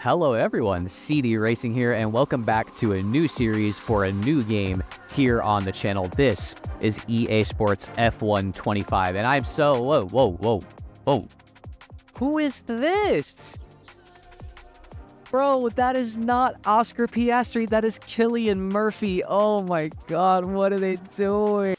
Hello everyone, CD Racing here, and welcome back to a new series for a new game here on the channel. This is EA Sports F1 25, and I'm so... Whoa. Who is this? Bro, that is not Oscar Piastri, that is Cillian Murphy. Oh my god, what are they doing?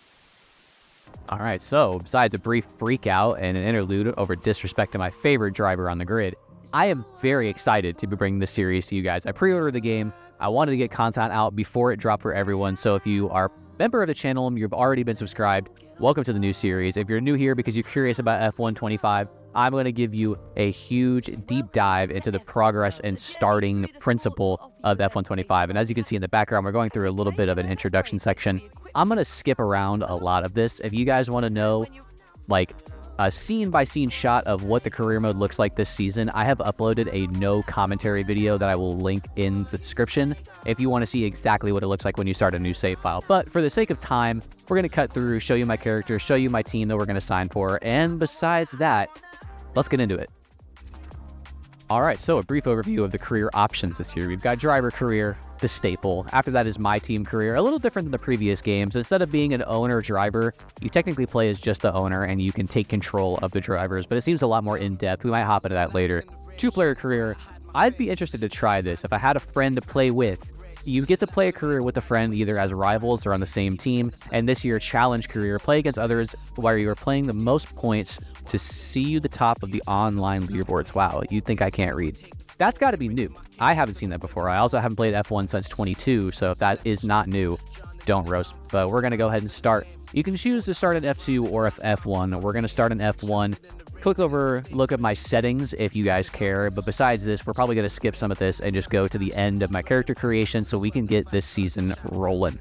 Alright, so besides a brief freak out and an interlude over disrespect to my favorite driver on the grid, I am very excited to be bringing this series to you guys. I pre-ordered the game. I wanted to get content out before it dropped for everyone. So if you are a member of the channel and you've already been subscribed, welcome to the new series. If you're new here because you're curious about F1 25, I'm going to give you a huge deep dive into the progress and starting principle of F1 25. And as you can see in the background, we're going through a little bit of an introduction section. I'm going to skip around a lot of this. If you guys want to know, like, a scene-by-scene shot of what the career mode looks like this season, I have uploaded a no commentary video that I will link in the description if you want to see exactly what it looks like when you start a new save file. But for the sake of time, we're going to cut through, show you my character, show you my team that we're going to sign for, and besides that, let's get into it. Alright, so a brief overview of the career options this year. We've got driver career, the staple. After that is my team career, a little different than the previous games. Instead of being an owner-driver, you technically play as just the owner and you can take control of the drivers, but it seems a lot more in-depth. We might hop into that later. Two-player career, I'd be interested to try this. If I had a friend to play with, you get to play a career with a friend either as rivals or on the same team, and this year challenge career, play against others where you are playing the most points to see the top of the online leaderboards. Wow, you'd think I can't read. That's got to be new. I haven't seen that before. I also haven't played F1 since 22, so if that is not new, don't roast. But we're going to go ahead and start. You can choose to start in F2 or F1. We're going to start in F1. Click over, look at my settings if you guys care. But besides this, we're probably going to skip some of this and just go to the end of my character creation so we can get this season rolling.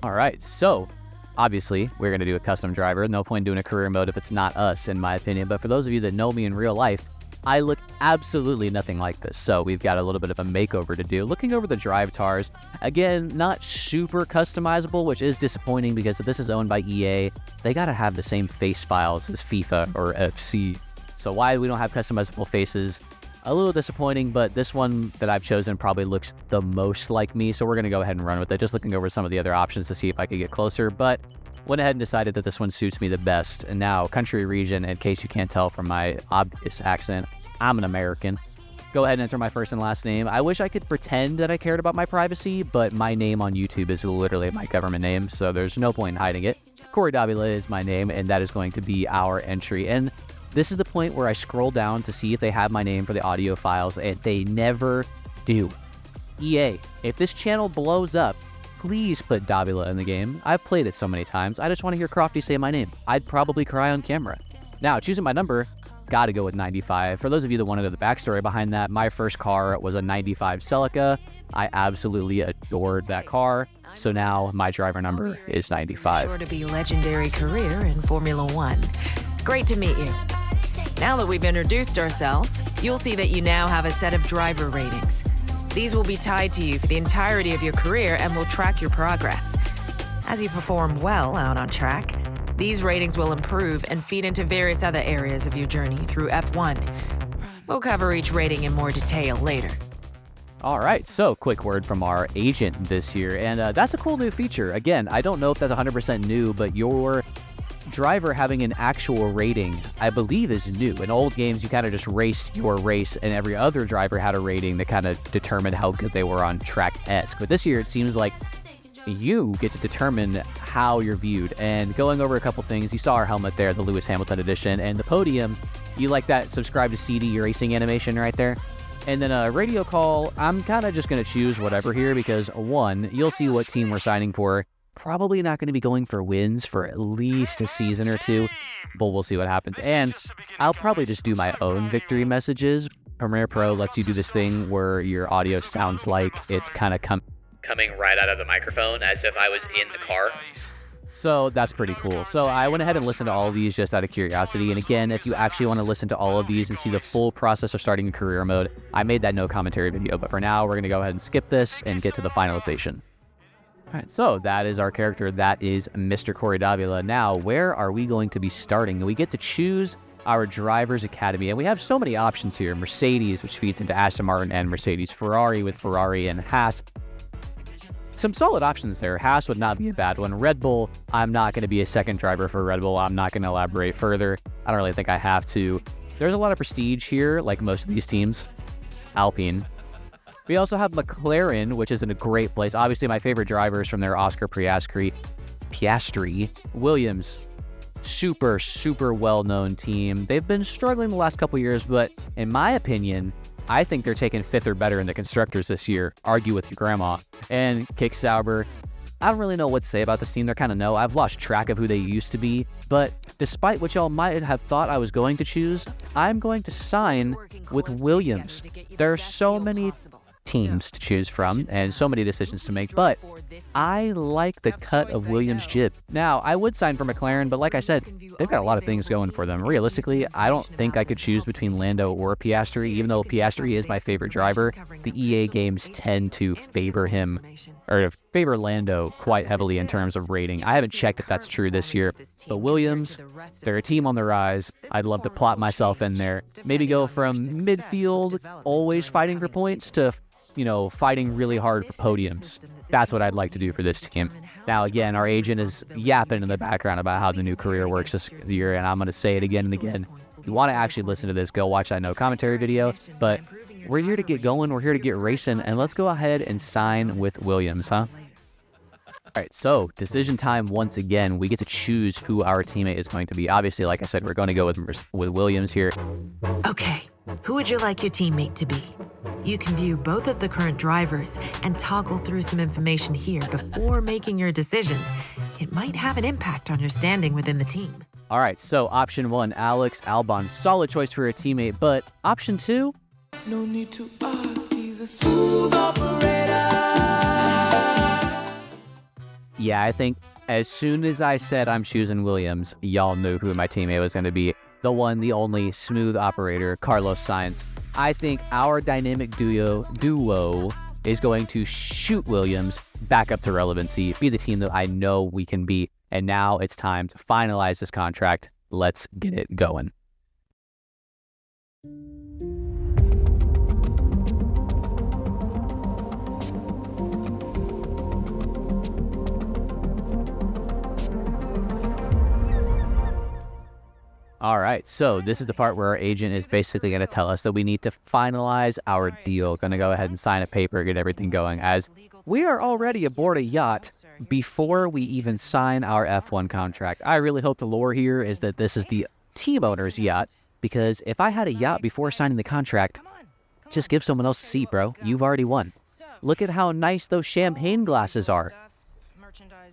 All right, so obviously we're going to do a custom driver. No point in doing a career mode if it's not us, in my opinion. But for those of you that know me in real life, I look absolutely nothing like this, so we've got a little bit of a makeover to do. Looking over the drive tars, again, not super customizable, which is disappointing because if this is owned by EA, they gotta have the same face files as FIFA or FC. So why we don't have customizable faces, a little disappointing, but this one that I've chosen probably looks the most like me, so we're gonna go ahead and run with it. Just looking over some of the other options to see if I could get closer, but went ahead and decided that this one suits me the best. And now, country region, in case you can't tell from my obvious accent, I'm an American. Go ahead and enter my first and last name. I wish I could pretend that I cared about my privacy, but my name on YouTube is literally my government name, so there's no point in hiding it. Corey Davila is my name, and that is going to be our entry. And this is the point where I scroll down to see if they have my name for the audio files, and they never do. EA, if this channel blows up, please put Davila in the game. I've played it so many times. I just want to hear Crofty say my name. I'd probably cry on camera. Now, choosing my number, gotta go with 95. For those of you that want to know the backstory behind that, my first car was a 95 Celica. I absolutely adored that car. So now my driver number is 95. Sure to be legendary career in Formula One. Great to meet you. Now that we've introduced ourselves, you'll see that you now have a set of driver ratings. These will be tied to you for the entirety of your career and will track your progress. As you perform well out on track, these ratings will improve and feed into various other areas of your journey through F1. We'll cover each rating in more detail later. All right, so quick word from our agent this year, and that's a cool new feature. Again, I don't know if that's 100% new, but your driver having an actual rating, I believe, is new. In old games, you kind of just raced your race, and every other driver had a rating that kind of determined how good they were on track-esque. But this year, it seems like you get to determine how you're viewed. And going over a couple things, you saw our helmet there, the Lewis Hamilton edition, and the podium. You like that subscribe to CD racing animation right there? And then a radio call, I'm kind of just going to choose whatever here because, one, you'll see what team we're signing for. Probably not going to be going for wins for at least a season or two, but we'll see what happens. And I'll probably just do my own victory messages. Premiere Pro lets you do this thing where your audio sounds like it's kind of coming right out of the microphone as if I was in the car. So that's pretty cool. So I went ahead and listened to all of these just out of curiosity. And again, if you actually want to listen to all of these and see the full process of starting in career mode, I made that no commentary video. But for now, we're going to go ahead and skip this and get to the finalization. All right, so that is our character. That is Mr. Corey Davila. Now, where are we going to be starting? We get to choose our Drivers Academy. And we have so many options here. Mercedes, which feeds into Aston Martin and Mercedes. Ferrari with Ferrari and Haas. Some solid options there. Haas would not be a bad one. Red Bull, I'm not going to be a second driver for Red Bull. I'm not going to elaborate further. I don't really think I have to. There's a lot of prestige here, like most of these teams. Alpine. We also have McLaren, which is in a great place. Obviously, my favorite drivers from there, Oscar Piastri. Williams, super, super well-known team. They've been struggling the last couple years, but in my opinion, I think they're taking 5th or better in the constructors this year. Argue with your grandma. And Kick Sauber. I don't really know what to say about this team. They're kind of I've lost track of who they used to be. But despite what y'all might have thought I was going to choose, I'm going to sign with Williams. There are so many teams to choose from and so many decisions to make, but I like the cut of Williams' jib. Now, I would sign for McLaren, but like I said, they've got a lot of things going for them. Realistically, I don't think I could choose between Lando or Piastri, even though Piastri is my favorite driver. The EA games tend to favor him, or favor Lando quite heavily in terms of rating. I haven't checked if that's true this year, but Williams, they're a team on the rise. I'd love to plot myself in there. Maybe go from midfield, always fighting for points, to fighting really hard for podiums. That's what I'd like to do for this team. Now, again, our agent is yapping in the background about how the new career works this year, and I'm going to say it again and again. If you want to actually listen to this, go watch that no commentary video, but we're here to get going, we're here to get racing, and let's go ahead and sign with Williams, huh? All right, so decision time once again. We get to choose who our teammate is going to be. Obviously, like I said, we're going to go with Williams here. Okay, who would you like your teammate to be? You can view both of the current drivers and toggle through some information here before making your decision. It might have an impact on your standing within the team. All right, so option 1, Alex Albon. Solid choice for a teammate, but option 2? No need to ask, he's a smooth operator. Yeah, I think as soon as I said I'm choosing Williams, y'all knew who my teammate was going to be. The one, the only smooth operator, Carlos Sainz. I think our dynamic duo is going to shoot Williams back up to relevancy, be the team that I know we can be. And now it's time to finalize this contract. Let's get it going. All right, so this is the part where our agent is basically going to tell us that we need to finalize our deal. Going to go ahead and sign a paper, get everything going, as we are already aboard a yacht before we even sign our F1 contract. I really hope the lore here is that this is the team owner's yacht, because if I had a yacht before signing the contract, just give someone else a seat, bro. You've already won. Look at how nice those champagne glasses are.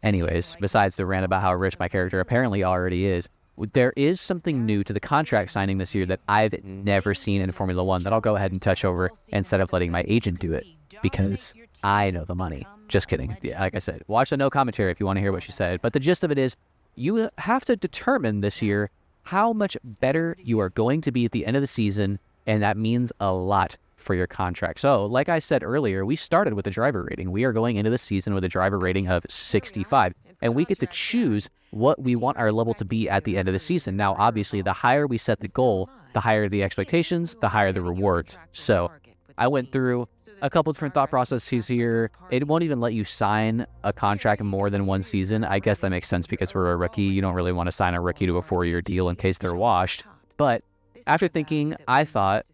Anyways, besides the rant about how rich my character apparently already is, there is something new to the contract signing this year that I've never seen in Formula One that I'll go ahead and touch over instead of letting my agent do it, because I know the money. Just kidding. Yeah, like I said, watch the no commentary if you want to hear what she said. But the gist of it is, you have to determine this year how much better you are going to be at the end of the season, and that means a lot for your contract. So, like I said earlier, we started with a driver rating. We are going into the season with a driver rating of 65, and we get to choose what we want our level to be at the end of the season. Now, obviously, the higher we set the goal, the higher the expectations, the higher the rewards. So, I went through a couple different thought processes here. It won't even let you sign a contract more than one season. I guess that makes sense because we're a rookie. You don't really want to sign a rookie to a 4-year deal in case they're washed. But after thinking, I thought,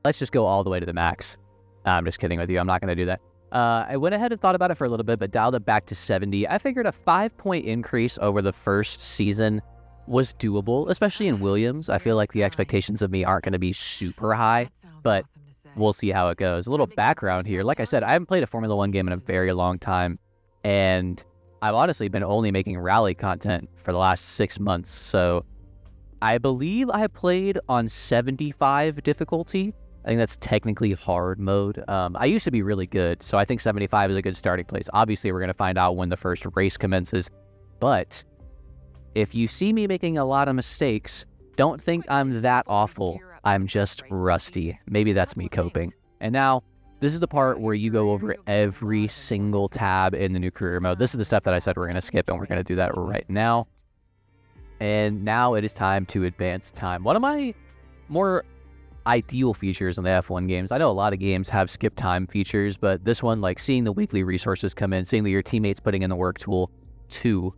let's just go all the way to the max. I'm just kidding with you. I'm not going to do that. I went ahead and thought about it for a little bit, but dialed it back to 70. I figured a 5-point increase over the first season was doable, especially in Williams. I feel like the expectations of me aren't going to be super high, but we'll see how it goes. A little background here. Like I said, I haven't played a Formula One game in a very long time, and I've honestly been only making rally content for the last 6 months. So I believe I played on 75 difficulty. I think that's technically hard mode. I used to be really good, so I think 75 is a good starting place. Obviously, we're going to find out when the first race commences, but if you see me making a lot of mistakes, don't think I'm that awful. I'm just rusty. Maybe that's me coping. And now, this is the part where you go over every single tab in the new career mode. This is the stuff that I said we're going to skip, and we're going to do that right now. And now it is time to advance time. One of my more ideal features in the F1 games, I know a lot of games have skip time features, but this one, like seeing the weekly resources come in, seeing that your teammates putting in the work tool too,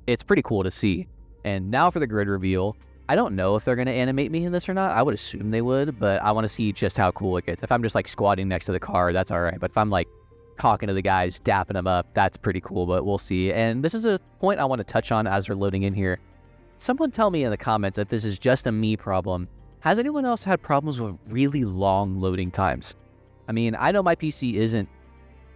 it's pretty cool to see. And now for the grid reveal. I don't know if they're going to animate me in this or not. I would assume they would, but I want to see just how cool it gets. If I'm just like squatting next to the car, that's all right. But if I'm like talking to the guys, dapping them up, that's pretty cool, but we'll see. And this is a point I want to touch on as we're loading in here. Someone tell me in the comments if this is just a me problem. Has anyone else had problems with really long loading times? I mean, I know my PC isn't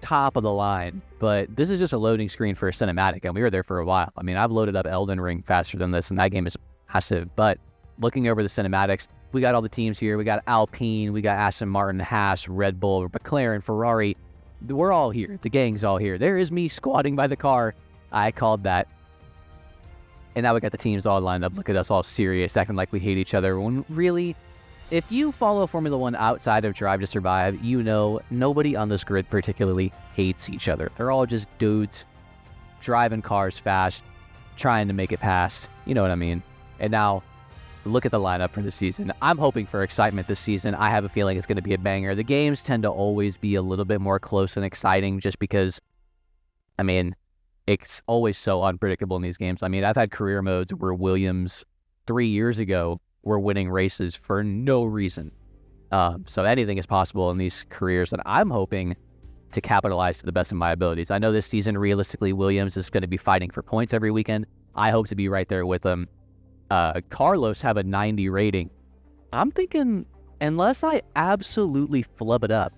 top of the line, but this is just a loading screen for a cinematic, and we were there for a while. I mean, I've loaded up Elden Ring faster than this, and that game is massive. But looking over the cinematics, we got all the teams here. We got Alpine, we got Aston Martin, Haas, Red Bull, McLaren, Ferrari. We're all here. The gang's all here. There is me squatting by the car. I called that. And now we got the teams all lined up. Look at us all serious, acting like we hate each other. When really, if you follow Formula One outside of Drive to Survive, you know nobody on this grid particularly hates each other. They're all just dudes driving cars fast, trying to make it past. You know what I mean? And now, look at the lineup for the season. I'm hoping for excitement this season. I have a feeling it's going to be a banger. The games tend to always be a little bit more close and exciting just because, I mean, it's always so unpredictable in these games. I mean, I've had career modes where Williams 3 years ago were winning races for no reason. So anything is possible in these careers, and I'm hoping to capitalize to the best of my abilities. I know this season, realistically, Williams is going to be fighting for points every weekend. I hope to be right there with them. Carlos have a 90 rating. I'm thinking, unless I absolutely flub it up,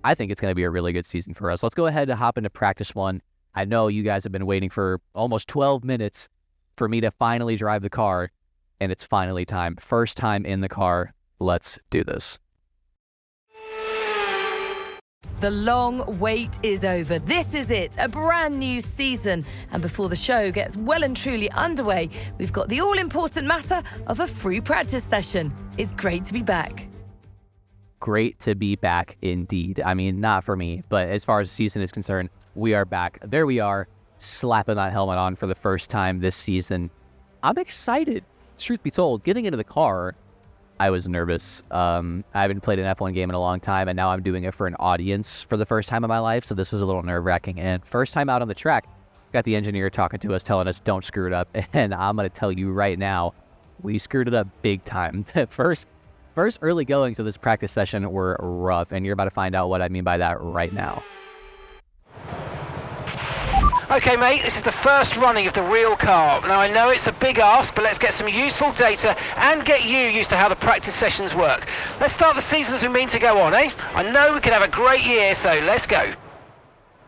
I think it's going to be a really good season for us. Let's go ahead and hop into practice one. I know you guys have been waiting for almost 12 minutes for me to finally drive the car, and it's finally time. First time in the car. Let's do this. The long wait is over. This is it, a brand new season. And before the show gets well and truly underway, we've got the all-important matter of a free practice session. It's great to be back. Great to be back indeed. I mean, not for me, but as far as the season is concerned, we are back. There we are, slapping that helmet on for the first time this season. I'm excited. Truth be told, getting into the car, I was nervous. I haven't played an F1 game in a long time, and now I'm doing it for an audience for the first time in my life, so this is a little nerve-wracking. And first time out on the track, got the engineer talking to us, telling us don't screw it up, and I'm going to tell you right now, we screwed it up big time. First early goings of this practice session were rough, and you're about to find out what I mean by that right now. Okay, mate, this is the first running of the real car. Now, I know it's a big ask, but let's get some useful data and get you used to how the practice sessions work. Let's start the season as we mean to go on, eh? I know we can have a great year, so let's go.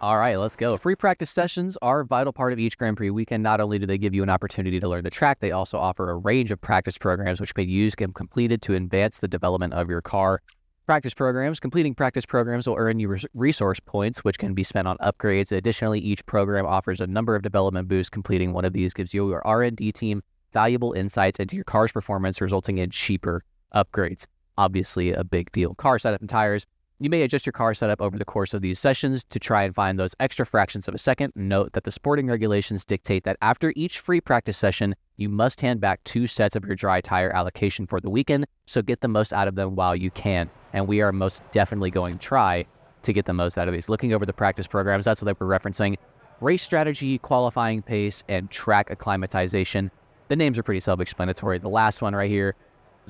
All right, let's go. Free practice sessions are a vital part of each Grand Prix weekend. Not only do they give you an opportunity to learn the track, they also offer a range of practice programs which can be used and completed to advance the development of your car. Completing practice programs will earn you resource points, which can be spent on upgrades. Additionally, each program offers a number of development boosts. Completing one of these gives you your R&D team valuable insights into your car's performance, resulting in cheaper upgrades. Obviously, a big deal. Car setup and tires. You may adjust your car setup over the course of these sessions to try and find those extra fractions of a second. Note that the sporting regulations dictate that after each free practice session, you must hand back 2 sets of your dry tire allocation for the weekend, so get the most out of them while you can. And we are most definitely going to try to get the most out of these. Looking over the practice programs, that's what we're referencing. Race strategy, qualifying pace, and track acclimatization. The names are pretty self-explanatory. The last one right here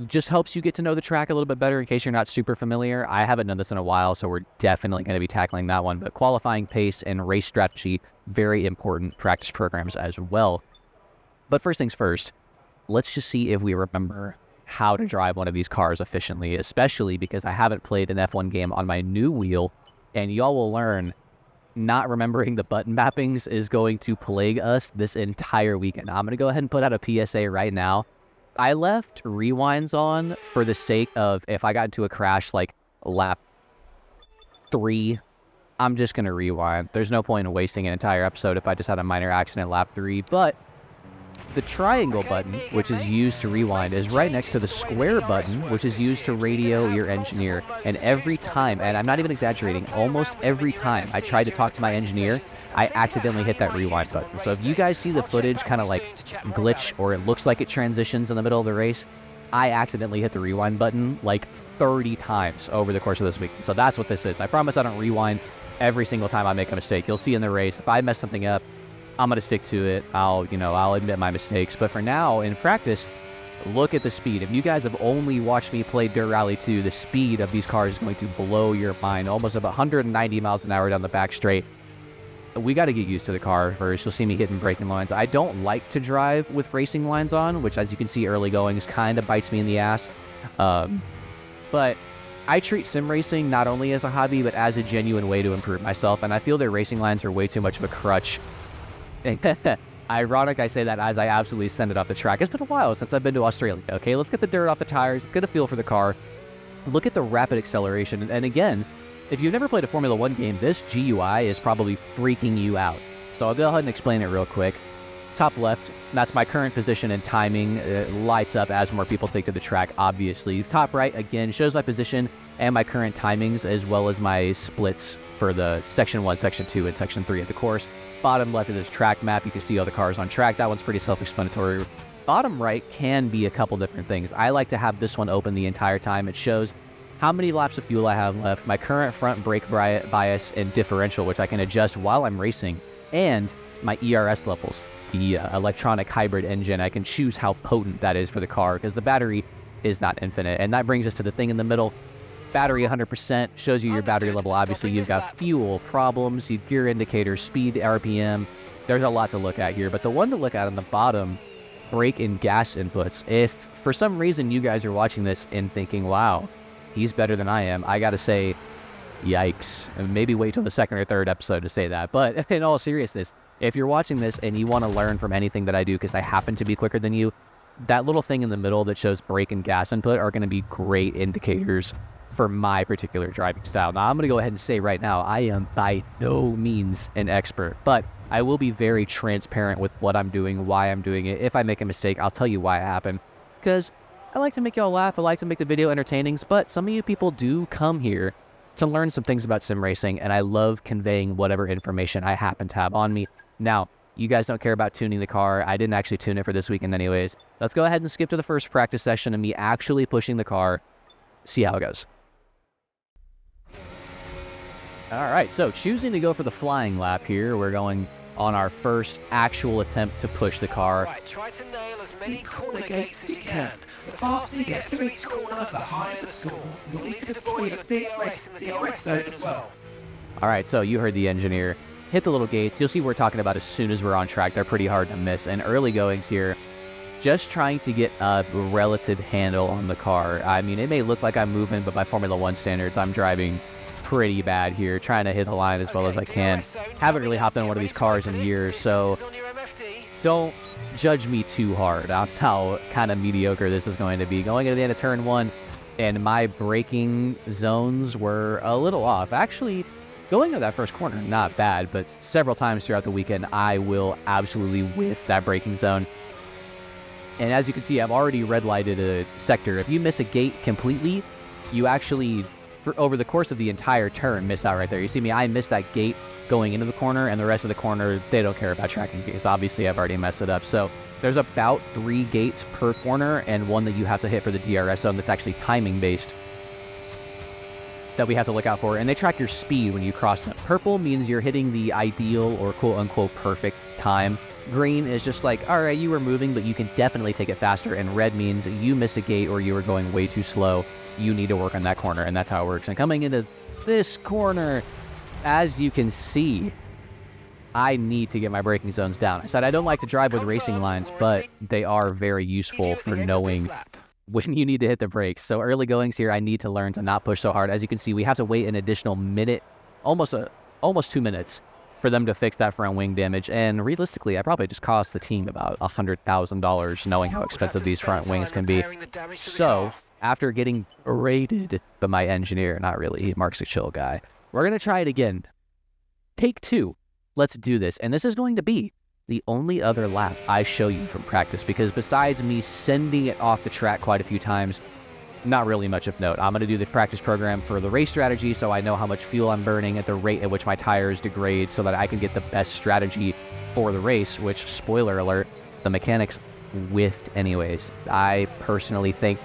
just helps you get to know the track a little bit better in case you're not super familiar. I haven't done this in a while, so we're definitely going to be tackling that one. But qualifying pace and race strategy, very important practice programs as well. But first things first, let's just see if we remember how to drive one of these cars efficiently, especially because I haven't played an F1 game on my new wheel, and y'all will learn not remembering the button mappings is going to plague us this entire weekend. I'm going to go ahead and put out a PSA right now. I left rewinds on for the sake of if I got into a crash like lap 3, I'm just going to rewind. There's no point in wasting an entire episode if I just had a minor accident lap 3, but the triangle button, which is used to rewind, is right next to the square button, which is used to radio your engineer. And every time, and I'm not even exaggerating, almost every time I tried to talk to my engineer, I accidentally hit that rewind button. So if you guys see the footage kind of like glitch or it looks like it transitions in the middle of the race, I accidentally hit the rewind button like 30 times over the course of this week. So that's what this is. I promise I don't rewind every single time I make a mistake. You'll see in the race, if I mess something up, I'm going to stick to it. I'll admit my mistakes. But for now, in practice, look at the speed. If you guys have only watched me play Dirt Rally 2, the speed of these cars is going to blow your mind. Almost about 190 miles an hour down the back straight. We got to get used to the car first. You'll see me hitting braking lines. I don't like to drive with racing lines on, which as you can see early goings kind of bites me in the ass. But I treat sim racing not only as a hobby, but as a genuine way to improve myself. And I feel that racing lines are way too much of a crutch. Ironic I say that as I absolutely send it off the track. It's been a while since I've been to Australia. Okay, let's get the dirt off the tires, get a feel for the car. Look at the rapid acceleration. And again, if you've never played a Formula 1 game, this GUI is probably freaking you out. So I'll go ahead and explain it real quick. Top left, that's my current position and timing. It lights up as more people take to the track, obviously. Top right, again, shows my position and my current timings, as well as my splits for the Section 1, Section 2, and Section 3 of the course. Bottom left of this track map, you can see all the cars on track. That one's pretty self-explanatory. Bottom right can be a couple different things. I like to have this one open the entire time. It shows how many laps of fuel I have left, my current front brake bias and differential, which I can adjust while I'm racing, and my ERS levels, the electronic hybrid engine. I can choose how potent that is for the car because the battery is not infinite. And that brings us to the thing in the middle. Battery 100% shows you your battery level. Obviously, you've got fuel, problems, gear indicators, speed, RPM. There's a lot to look at here, but the one to look at on the bottom, brake and gas inputs. If for some reason you guys are watching this and thinking, wow, he's better than I am, I gotta say, yikes. And maybe wait till the second or third episode to say that. But in all seriousness, if you're watching this and you want to learn from anything that I do because I happen to be quicker than you, that little thing in the middle that shows brake and gas input are going to be great indicators for my particular driving style. Now, I'm going to go ahead and say right now, I am by no means an expert, but I will be very transparent with what I'm doing, why I'm doing it. If I make a mistake, I'll tell you why it happened, because I like to make y'all laugh. I like to make the video entertaining, but some of you people do come here to learn some things about sim racing, and I love conveying whatever information I happen to have on me. Now, you guys don't care about tuning the car. I didn't actually tune it for this weekend anyways. Let's go ahead and skip to the first practice session of me actually pushing the car, see how it goes. All right, so choosing to go for the flying lap here. We're going on our first actual attempt to push the car. Right, try to nail as many corner gates as you can. The faster you get through each corner, the higher the score. You'll need to deploy your DRS in the DRS zone as well. All right, so you heard the engineer. Hit the little gates. You'll see what we're talking about as soon as we're on track. They're pretty hard to miss. And early goings here, just trying to get a relative handle on the car. I mean, it may look like I'm moving, but by Formula 1 standards, I'm driving pretty bad here, trying to hit the line as well as I can. Haven't really hopped in one of these cars in years, so don't judge me too hard on how kind of mediocre this is going to be. Going into the end of turn 1, and my braking zones were a little off. Actually, going into that first corner, not bad, but several times throughout the weekend, I will absolutely whiff that braking zone. And as you can see, I've already red lighted a sector. If you miss a gate completely, you actually, over the course of the entire turn, miss out right there. You see me, I missed that gate going into the corner, and the rest of the corner, they don't care about tracking gates. Obviously, I've already messed it up. So there's about 3 gates per corner, and one that you have to hit for the DRS zone that's actually timing based that we have to look out for. And they track your speed when you cross them. Purple means you're hitting the ideal or quote-unquote perfect time. Green is just like, all right, you were moving, but you can definitely take it faster. And red means you missed a gate or you were going way too slow. You need to work on that corner, and that's how it works. And coming into this corner, as you can see, I need to get my braking zones down. I said I don't like to drive with racing lines, but they are very useful for knowing when you need to hit the brakes. So early goings here, I need to learn to not push so hard. As you can see, we have to wait an additional minute, almost 2 minutes, for them to fix that front wing damage. And realistically, I probably just cost the team about $100,000 knowing how expensive these front wings can be. So after getting berated by my engineer, not really, Mark's a chill guy, we're going to try it again. Take 2. Let's do this. And this is going to be the only other lap I show you from practice, because besides me sending it off the track quite a few times, not really much of note. I'm going to do the practice program for the race strategy so I know how much fuel I'm burning at the rate at which my tires degrade so that I can get the best strategy for the race, which, spoiler alert, the mechanics whiffed anyways. I personally think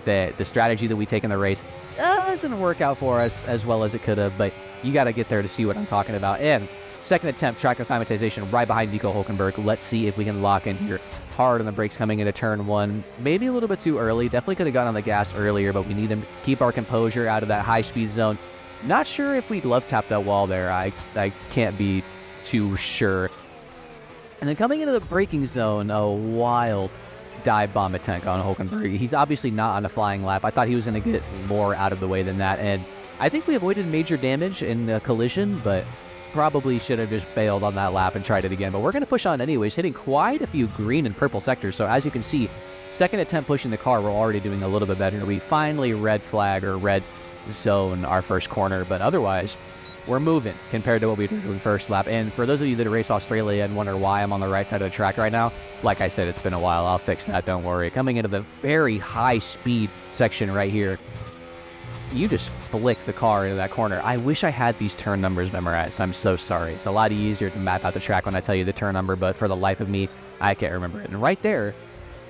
that the strategy that we take in the race doesn't work out for us as well as it could have, but you got to get there to see what I'm talking about. And second attempt, track acclimatization right behind Nico Hulkenberg. Let's see if we can lock in here hard on the brakes coming into turn 1. Maybe a little bit too early. Definitely could have gotten on the gas earlier, but we need to keep our composure out of that high-speed zone. Not sure if we'd love tap that wall there. I can't be too sure. And then coming into the braking zone, a wild dive bomb attempt on Hulkenberg. He's obviously not on a flying lap. I thought he was going to get more out of the way than that, and I think we avoided major damage in the collision, but probably should have just bailed on that lap and tried it again. But we're going to push on anyways, hitting quite a few green and purple sectors. So as you can see, second attempt pushing the car, we're already doing a little bit better. We finally red flag or red zone our first corner, but otherwise, we're moving compared to what we did in the first lap. And for those of you that race Australia and wonder why I'm on the right side of the track right now, like I said, it's been a while. I'll fix that, don't worry. Coming into the very high speed section right here, you just flick the car into that corner. I wish I had these turn numbers memorized. I'm so sorry. It's a lot easier to map out the track when I tell you the turn number, but for the life of me, I can't remember it. And right there,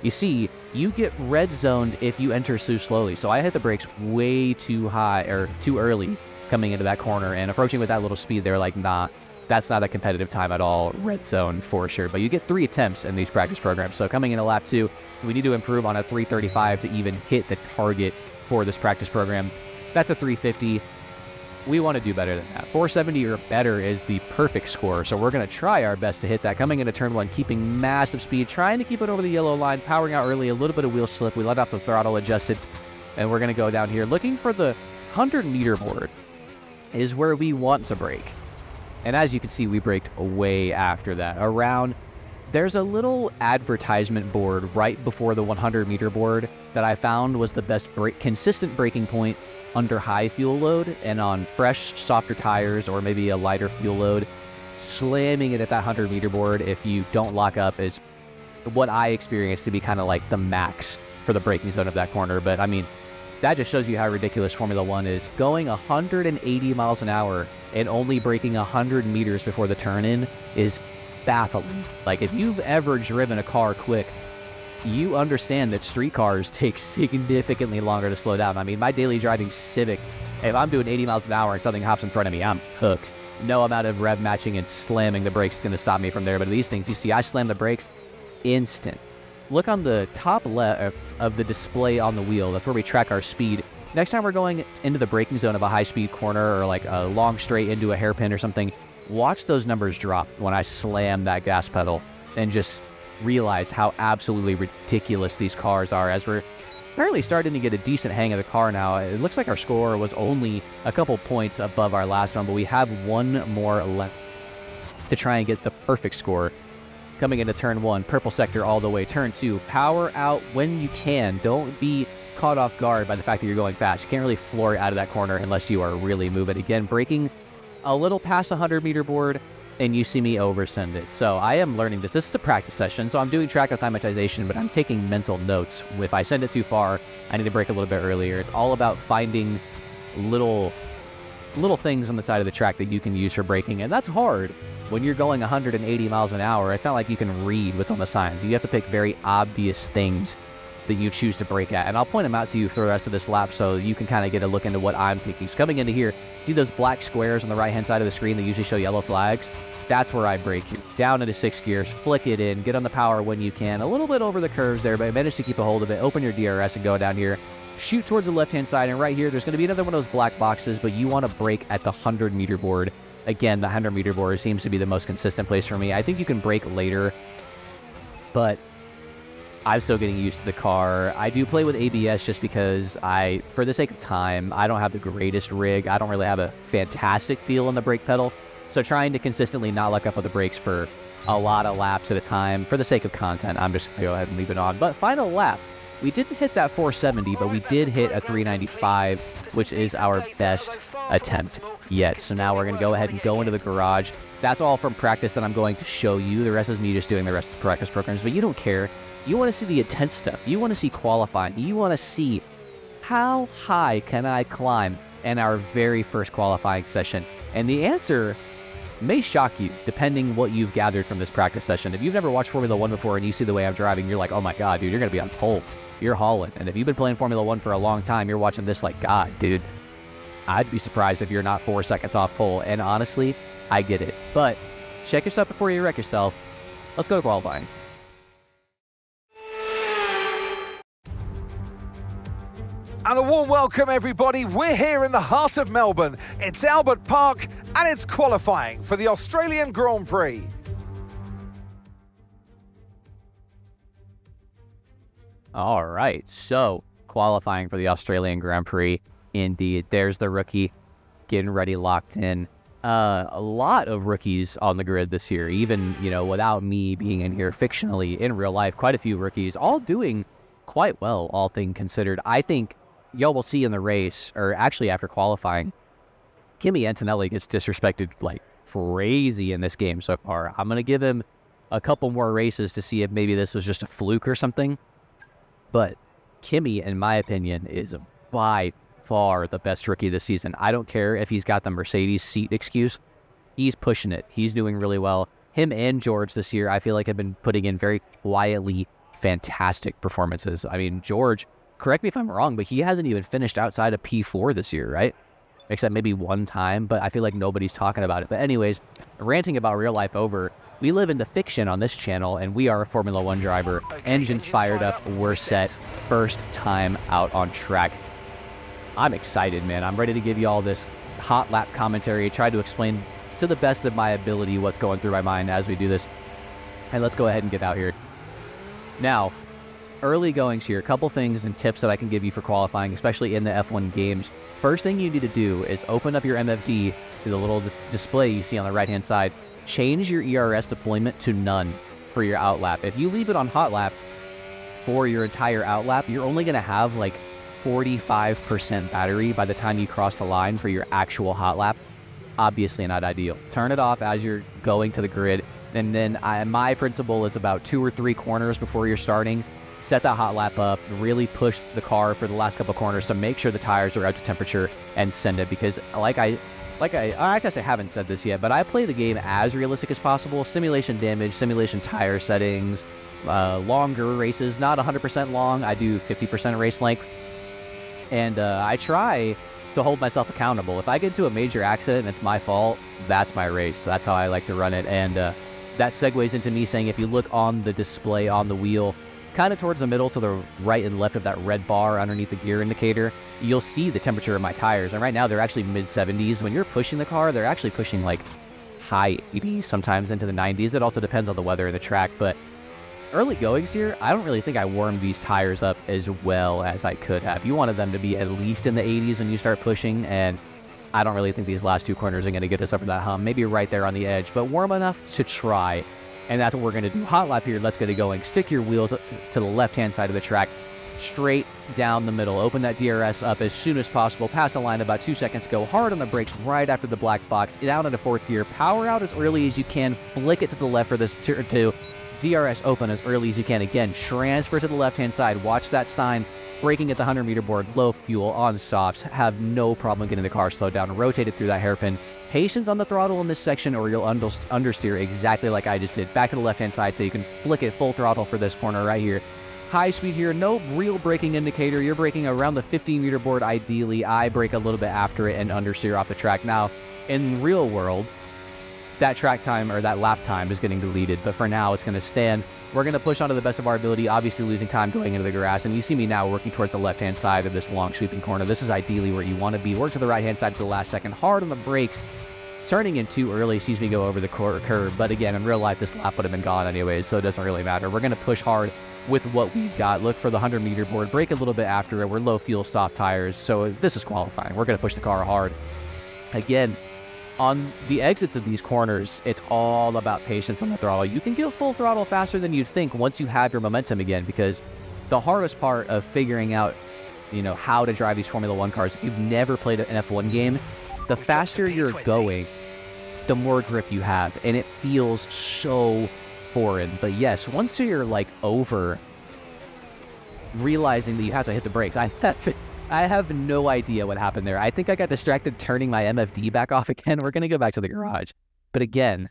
you see, you get red zoned if you enter too slowly. So I hit the brakes way too high or too early coming into that corner and approaching with that little speed. They're like, nah, that's not a competitive time at all. Red zone for sure. But you get 3 attempts in these practice programs. So coming into lap 2, we need to improve on a 335 to even hit the target for this practice program. That's a 350. We want to do better than that. 470 or better is the perfect score, so we're going to try our best to hit that. Coming into turn 1, keeping massive speed, trying to keep it over the yellow line, powering out early, a little bit of wheel slip. We let off the throttle adjusted, and we're going to go down here. Looking for the 100-meter board is where we want to brake. And as you can see, we braked way after that. There's a little advertisement board right before the 100-meter board that I found was the best consistent braking point under high fuel load and on fresh, softer tires or maybe a lighter fuel load. Slamming it at that 100-meter board if you don't lock up is what I experienced to be kind of like the max for the braking zone of that corner. But I mean, that just shows you how ridiculous Formula 1 is. Going 180 miles an hour and only braking 100 meters before the turn-in is baffling. Like, if you've ever driven a car quick, you understand that street cars take significantly longer to slow down. I mean, my daily driving Civic, if I'm doing 80 miles an hour and something hops in front of me, I'm hooked. No amount of rev matching and slamming the brakes is going to stop me from there. But these things, you see, I slam the brakes instant. Look on the top left of the display on the wheel. That's where we track our speed. Next time we're going into the braking zone of a high-speed corner or like a long straight into a hairpin or something, watch those numbers drop when I slam that gas pedal and just realize how absolutely ridiculous these cars are. As we're apparently starting to get a decent hang of the car now, it looks like our score was only a couple points above our last one, but we have one more left to try and get the perfect score. Coming into turn 1, purple sector all the way. Turn 2, power out when you can. Don't be caught off guard by the fact that you're going fast. You can't really floor it out of that corner unless you are really moving. Again, braking a little past 100-meter board, and you see me oversend it. So I am learning this. This is a practice session, so I'm doing track acclimatization, but I'm taking mental notes. If I send it too far, I need to brake a little bit earlier. It's all about finding little things on the side of the track that you can use for braking, and that's hard. When you're going 180 miles an hour, it's not like you can read what's on the signs. You have to pick very obvious things that you choose to brake at, and I'll point them out to you for the rest of this lap so you can kind of get a look into what I'm thinking. So coming into here, see those black squares on the right-hand side of the screen that usually show yellow flags? That's where I brake you. Down into 6 gears, flick it in, get on the power when you can. A little bit over the curves there, but manage to keep a hold of it. Open your DRS and go down here. Shoot towards the left-hand side, and right here, there's going to be another one of those black boxes, but you want to brake at the 100-meter board. Again, the 100-meter board seems to be the most consistent place for me. I think you can brake later, but I'm still getting used to the car. I do play with ABS just because for the sake of time, I don't have the greatest rig. I don't really have a fantastic feel on the brake pedal. So trying to consistently not lock up with the brakes for a lot of laps at a time, for the sake of content, I'm just going to go ahead and leave it on. But final lap, we didn't hit that 470, but we did hit a 395, which is our best attempt yet. So now we're going to go ahead and go into the garage. That's all from practice that I'm going to show you. The rest is me just doing the rest of the practice programs, but you don't care. You want to see the intense stuff. You want to see qualifying. You want to see how high can I climb in our very first qualifying session? And the answer may shock you, depending what you've gathered from this practice session. If you've never watched Formula 1 before and you see the way I'm driving, you're like, oh my God, dude, you're going to be on pole. You're hauling. And if you've been playing Formula 1 for a long time, you're watching this like, God, dude, I'd be surprised if you're not 4 seconds off pole. And honestly, I get it. But check yourself before you wreck yourself. Let's go to qualifying. And a warm welcome, everybody. We're here in the heart of Melbourne. It's Albert Park, and it's qualifying for the Australian Grand Prix. All right, so qualifying for the Australian Grand Prix. Indeed, there's the rookie getting ready, locked in. A lot of rookies on the grid this year, even, without me being in here fictionally in real life, quite a few rookies, all doing quite well, all things considered. I think y'all will see in the race, or actually after qualifying, Kimi Antonelli gets disrespected like crazy in this game so far. I'm going to give him a couple more races to see if maybe this was just a fluke or something. But Kimi, in my opinion, is by far the best rookie this season. I don't care if he's got the Mercedes seat excuse. He's pushing it. He's doing really well. Him and George this year, I feel like, have been putting in very quietly fantastic performances. I mean, George, correct me if I'm wrong, but he hasn't even finished outside of P4 this year, right? Except maybe one time, but I feel like nobody's talking about it. But anyways, ranting about real life over, we live in the fiction on this channel, and we are a Formula 1 driver. Engines fired up, we're set. First time out on track. I'm excited, man. I'm ready to give you all this hot lap commentary, try to explain to the best of my ability what's going through my mind as we do this. And let's go ahead and get out here. Now, early goings here, a couple things and tips that I can give you for qualifying, especially in the F1 games. First thing you need to do is open up your MFD to the little display you see on the right-hand side. Change your ERS deployment to none for your outlap. If you leave it on hot lap for your entire outlap, you're only going to have like 45% battery by the time you cross the line for your actual hot lap. Obviously not ideal. Turn it off as you're going to the grid. And then my principle is about 2 or 3 corners before you're starting. Set that hot lap up, really push the car for the last couple corners to make sure the tires are out to temperature and send it. Because I guess I haven't said this yet, but I play the game as realistic as possible. Simulation damage, simulation tire settings, longer races, not 100% long. I do 50% race length. And I try to hold myself accountable. If I get into a major accident and it's my fault, that's my race. That's how I like to run it. And that segues into me saying, if you look on the display on the wheel, kind of towards the middle to the right and left of that red bar underneath the gear indicator, you'll see the temperature of my tires. And right now they're actually mid-70s. When you're pushing the car, they're actually pushing like high 80s, sometimes into the 90s. It also depends on the weather and the track. But early goings here, I don't really think I warmed these tires up as well as I could have. You wanted them to be at least in the 80s when you start pushing, and I don't really think these last 2 corners are going to get us over that hump. Maybe right there on the edge, but warm enough to try. And that's what we're going to do. Hot lap here. Let's get it going. Stick your wheel to the left-hand side of the track, straight down the middle. Open that DRS up as soon as possible. Pass the line about 2 seconds. Go hard on the brakes right after the black box. Down into 4th gear. Power out as early as you can. Flick it to the left for this turn 2. DRS open as early as you can. Again, transfer to the left-hand side. Watch that sign. Braking at the 100-meter board. Low fuel on softs. Have no problem getting the car slowed down. Rotate it through that hairpin. Patience on the throttle in this section, or you'll understeer exactly like I just did. Back to the left-hand side so you can flick it full throttle for this corner right here. High speed here, no real braking indicator. You're braking around the 15-meter board ideally. I brake a little bit after it and understeer off the track. Now, in real world, that track time or that lap time is getting deleted, but for now it's going to stand. We're going to push on to the best of our ability, obviously losing time going into the grass, and you see me now working towards the left-hand side of this long sweeping corner. This is ideally where you want to be. Work to the right-hand side for the last second, hard on the brakes. Turning in too early sees me go over the curve, but again, in real life, this lap would have been gone anyways, so it doesn't really matter. We're going to push hard with what we've got. Look for the 100-meter board, brake a little bit after it. We're low fuel, soft tires, so this is qualifying. We're going to push the car hard. Again, on the exits of these corners, it's all about patience on the throttle. You can go full throttle faster than you'd think once you have your momentum again, because the hardest part of figuring out, how to drive these Formula 1 cars, if you've never played an F1 game, the faster you're going, the more grip you have, and it feels so foreign. But yes, once you're over realizing that you have to hit the brakes, I have no idea what happened there. I think I got distracted turning my MFD back off again. We're going to go back to the garage. But again,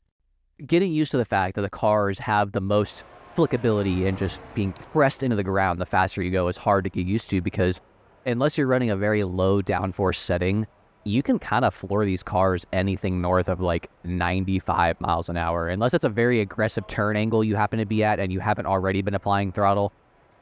getting used to the fact that the cars have the most flickability and just being pressed into the ground the faster you go is hard to get used to, because unless you're running a very low downforce setting, you can kind of floor these cars anything north of like 95 miles an hour. Unless it's a very aggressive turn angle you happen to be at and you haven't already been applying throttle,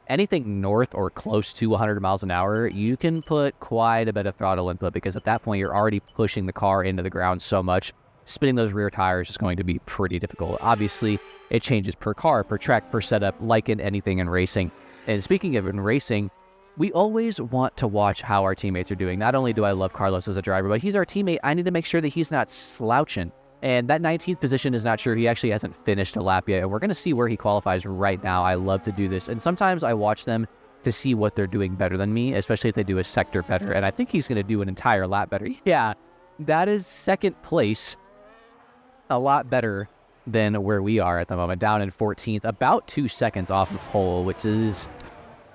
anything north or close to 100 miles an hour, you can put quite a bit of throttle input, because at that point you're already pushing the car into the ground so much. Spinning those rear tires is going to be pretty difficult. Obviously, it changes per car, per track, per setup, like in anything in racing. And speaking of in racing, we always want to watch how our teammates are doing. Not only do I love Carlos as a driver, but he's our teammate. I need to make sure that he's not slouching. And that 19th position is not sure. He actually hasn't finished a lap yet, and we're going to see where he qualifies right now. I love to do this. And sometimes I watch them to see what they're doing better than me, especially if they do a sector better. And I think he's going to do an entire lap better. Yeah, that is second place. A lot better than where we are at the moment, down in 14th, about 2 seconds off of pole, which is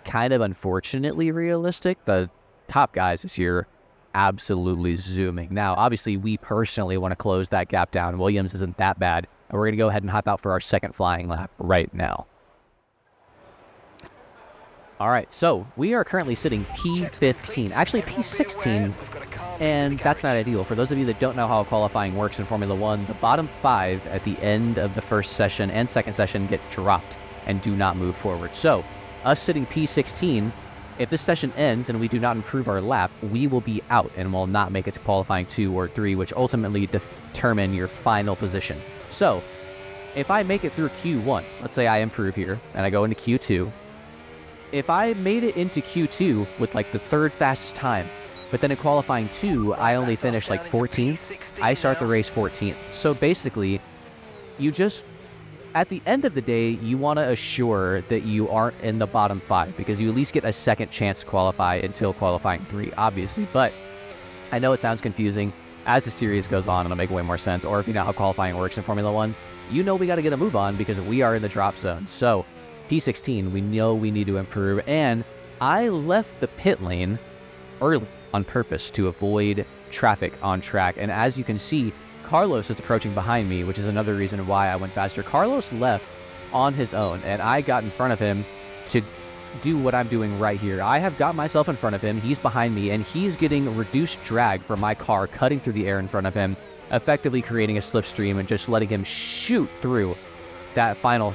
kind of unfortunately realistic. The top guys this year absolutely zooming. Now, obviously, we personally want to close that gap down. Williams isn't that bad, and we're going to go ahead and hop out for our second flying lap right now. All right, so we are currently sitting P15, actually P16, and that's not ideal. For those of you that don't know how qualifying works in Formula One, the bottom 5 at the end of the first session and second session get dropped and do not move forward. So, us sitting P16, if this session ends and we do not improve our lap, we will be out and will not make it to qualifying 2 or 3, which ultimately determine your final position. So, if I make it through Q1, let's say I improve here and I go into Q2, if I made it into Q2 with like the third fastest time, but then in qualifying 2, I only finished like 14th, I start the race 14th. So basically, you just, at the end of the day, you want to assure that you aren't in the bottom 5, because you at least get a second chance to qualify until qualifying 3, obviously. But I know it sounds confusing. As the series goes on, it'll make way more sense. Or if you know how qualifying works in Formula 1, you know we got to get a move on because we are in the drop zone. So P16, we know we need to improve, and I left the pit lane early on purpose to avoid traffic on track. And as you can see, Carlos is approaching behind me, which is another reason why I went faster. Carlos left on his own, and I got in front of him to do what I'm doing right here. I have got myself in front of him, he's behind me, and he's getting reduced drag from my car cutting through the air in front of him, effectively creating a slipstream and just letting him shoot through that final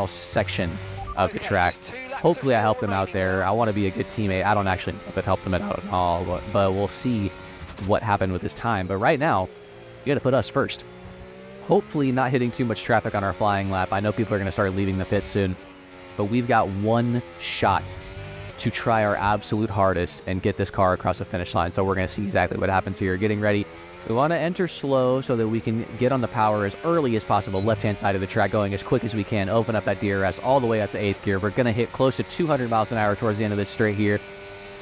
section of the track. Hopefully I helped him out there. I want to be a good teammate. I don't actually know if it helped him out at all, but we'll see what happened with his time. But right now, you got to put us first. Hopefully not hitting too much traffic on our flying lap. I know people are going to start leaving the pit soon, but we've got one shot to try our absolute hardest and get this car across the finish line. So we're going to see exactly what happens here. Getting ready. We want to enter slow so that we can get on the power as early as possible. Left-hand side of the track, going as quick as we can. Open up that DRS all the way up to 8th gear. We're going to hit close to 200 miles an hour towards the end of this straight here.